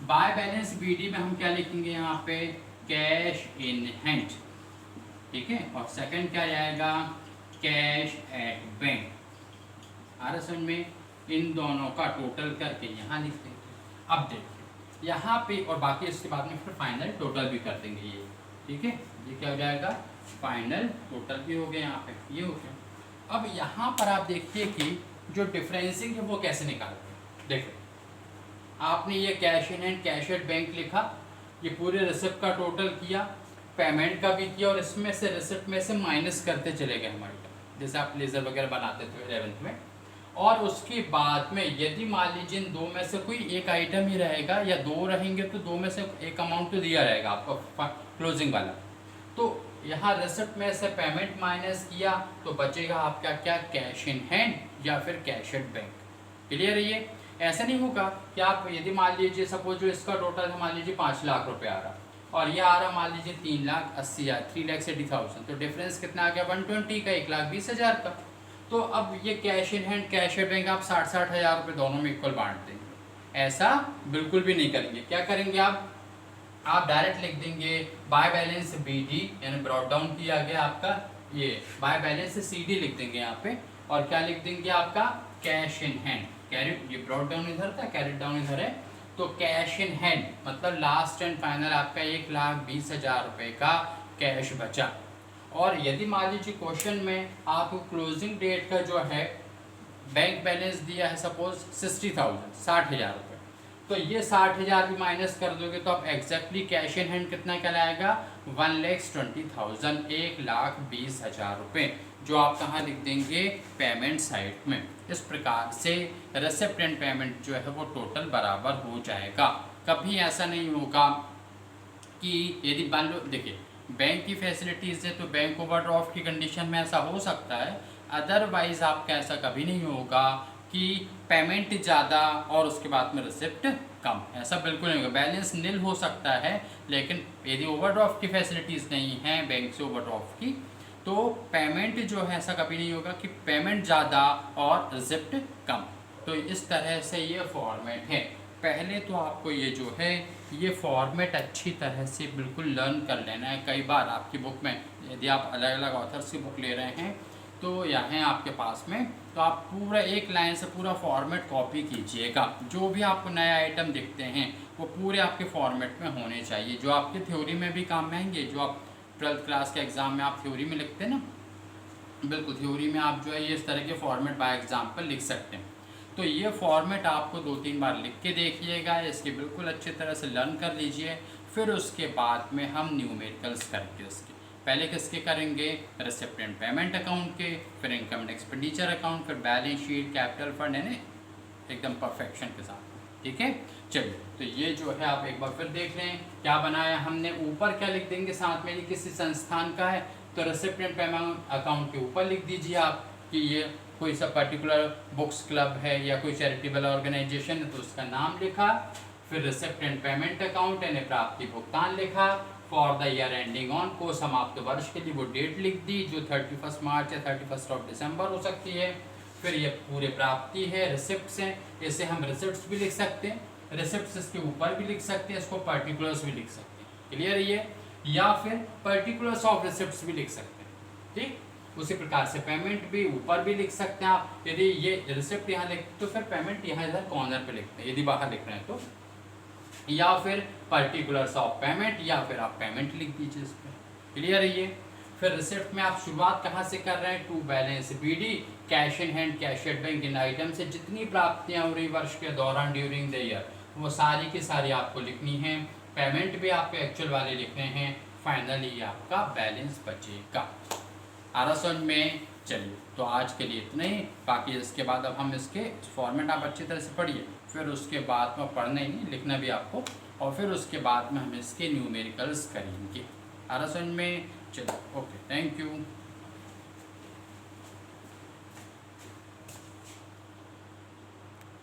By balance BD में हम क्या लिखेंगे यहाँ पे? कैश इन हैंड, ठीक है। और सेकंड क्या जाएगा? Cash at bank. आ रहा समझ में? इन दोनों का टोटल करके यहाँ लिख देंगे। अब देखिए यहाँ पे, और बाकी इसके बाद में फिर फाइनल टोटल भी कर देंगे ये, ठीक है। ये क्या हो जाएगा? फाइनल टोटल भी हो गया, यहाँ पे ये हो गया। अब यहाँ पर आप देखिए कि जो डिफरेंसिंग है वो कैसे निकालते हैं। देखो, आपने ये cash in hand, cash at bank लिखा, ये पूरे रिसिप्ट का टोटल किया, पेमेंट का भी किया, और इसमें से रिसिप्ट में से माइनस करते चले गए हमारे, जैसे आप लेज़र वगैरह बनाते थे 11th में। और उसके बाद में यदि मान लीजिए इन दो में से कोई एक आइटम ही रहेगा, या दो रहेंगे, तो दो में से एक अमाउंट तो दिया रहेगा आपका क्लोजिंग वाला। तो यहाँ रिसिप्ट में से पेमेंट माइनस किया, तो बचेगा आपका क्या? कैश इन हैंड या फिर कैश एट बैंक। क्लियर है ये? ऐसा नहीं होगा कि आप यदि मान लीजिए सपोज जो इसका टोटल है मान लीजिए 5 लाख रुपये आ रहा, और ये आ रहा मान लीजिए 3,80,000, 3,80,000, तो डिफरेंस कितना आ गया? 120 का, 1,20,000 का। तो अब ये cash in hand cash at bank आप 60-60 हज़ार रुपये दोनों में इक्वल बांट देंगे, ऐसा बिल्कुल भी नहीं करेंगे। क्या करेंगे आप डायरेक्ट लिख देंगे बाय बैलेंस BD, यानी ब्रॉट डाउन किया गया आपका, ये बाय बैलेंस CD लिख देंगे यहाँ पे, और क्या लिख देंगे आपका कैश इन हैंड, कैरेट ये ब्रॉट डाउन इधर था, कैरेट डाउन इधर है, तो कैश इन हैंड मतलब लास्ट एंड फाइनल आपका 1,20,000 रुपये का कैश बचा। और यदि मान लीजिए क्वेश्चन में आपको क्लोजिंग डेट का जो है बैंक बैलेंस दिया है सपोज 60,000, 60,000 रुपये, तो ये 60,000 भी माइनस कर दोगे तो आप एग्जैक्टली कैश इन हैंड कितना कहलाएगा 1,20,000, 1,20,000 रुपये, जो आप कहाँ लिख देंगे पेमेंट साइड में। इस प्रकार से रेसिप्ट एंड पेमेंट जो है वो टोटल बराबर हो जाएगा। कभी ऐसा नहीं होगा कि यदि मान लो देखिए बैंक की फैसिलिटीज़ है तो बैंक ओवरड्राफ्ट की कंडीशन में ऐसा हो सकता है, अदरवाइज आपका ऐसा कभी नहीं होगा कि पेमेंट ज़्यादा और उसके बाद में रिसिप्ट कम, ऐसा बिल्कुल नहीं होगा। बैलेंस निल हो सकता है, लेकिन यदि ओवरड्राफ्ट की फैसिलिटीज़ नहीं है बैंक से ओवरड्राफ्ट की, तो पेमेंट जो है ऐसा कभी नहीं होगा कि पेमेंट ज़्यादा और रिसिप्ट कम। तो इस तरह से ये फॉर्मेट है। पहले तो आपको ये जो है ये फॉर्मेट अच्छी तरह से बिल्कुल लर्न कर लेना है। कई बार आपकी बुक में यदि आप अलग अलग ऑथर्स की बुक ले रहे हैं तो यहाँ आपके पास में, तो आप पूरा एक लाइन से पूरा फॉर्मेट कॉपी कीजिएगा। जो भी आपको नए आइटम दिखते हैं वो पूरे आपके फॉर्मेट में होने चाहिए, जो आपके थ्योरी में भी काम में आएंगे, जो आप 12th क्लास के एग्ज़ाम में आप थ्योरी में लिखते हैं ना, बिल्कुल थ्योरी में आप जो है ये इस तरह के फॉर्मेट बाय एग्जाम्पल लिख सकते हैं। तो ये फॉर्मेट आपको 2-3 बार लिख के देखिएगा, इसकी बिल्कुल अच्छी तरह से लर्न कर लीजिए। फिर उसके बाद में हम न्यूमेरिकल्स करके उसके पहले किसके करेंगे, रिसिप्ट एंड पेमेंट अकाउंट के, फिर इनकम एंड एक्सपेंडिचर अकाउंट, फिर बैलेंस शीट, कैपिटल फंड, यानी एकदम परफेक्शन के साथ। ठीक है, चलिए तो ये जो है आप एक बार फिर देख लें क्या बनाया हमने। ऊपर क्या लिख देंगे साथ में, किसी संस्थान का है तो रिसिप्ट एंड पेमेंट अकाउंट के ऊपर लिख दीजिए आप कि ये कोई सा पर्टिकुलर बुक्स क्लब है या कोई चैरिटेबल ऑर्गेनाइजेशन है तो उसका नाम लिखा। फिर रिसिप्ट एंड पेमेंट अकाउंट यानी प्राप्ति भुगतान लिखा। For the year ending on, को समाप्त वर्ष के लिए वो डेट लिख दी जो 31 मार्च या 31 दिसंबर हो सकती है। फिर ये पूरे प्राप्ति है, रिसिप्ट्स हैं, इसे हम रिसिप्ट्स भी लिख सकते हैं, रिसिप्ट्स इसके ऊपर भी लिख सकते हैं, इसको पर्टिकुलर्स भी लिख सकते हैं। क्लियर है ये, या फिर पर्टिकुलर्स ऑफ रिसिप्ट्स भी लिख सकते हैं। ठीक, उसी प्रकार से पेमेंट भी ऊपर भी लिख सकते हैं आप। यदि ये रिसिप्ट यहाँ लिख तो फिर पेमेंट यहाँ इधर कॉर्नर पे लिखते हैं, यदि बाहर लिख रहे हैं तो, या फिर पर्टिकुलर्स ऑफ पेमेंट, या फिर आप पेमेंट लिख दीजिए इस पर। क्लियर है ये। फिर रिसिप्ट में आप शुरुआत कहाँ से कर रहे हैं, to balance BD, cash in hand, cash at bank, इन आइटम से जितनी प्राप्तियाँ हो रही वर्ष के दौरान ड्यूरिंग द ईयर वो सारी की सारी आपको लिखनी है। पेमेंट भी आपको एक्चुअल वाले लिखने हैं। फाइनली आपका बैलेंस बचेगा। आ रहा समझ में। चलिए तो आज के लिए इतना ही, बाकी इसके बाद अब हम इसके फॉर्मेट आप अच्छी तरह से पढ़िए, फिर उसके बाद में पढ़ना ही नहीं, लिखना भी आपको, और फिर उसके बाद में हम इसके न्यूमेरिकल्स करेंगे। आ रहा समझ में। चलिए ओके, थैंक यू।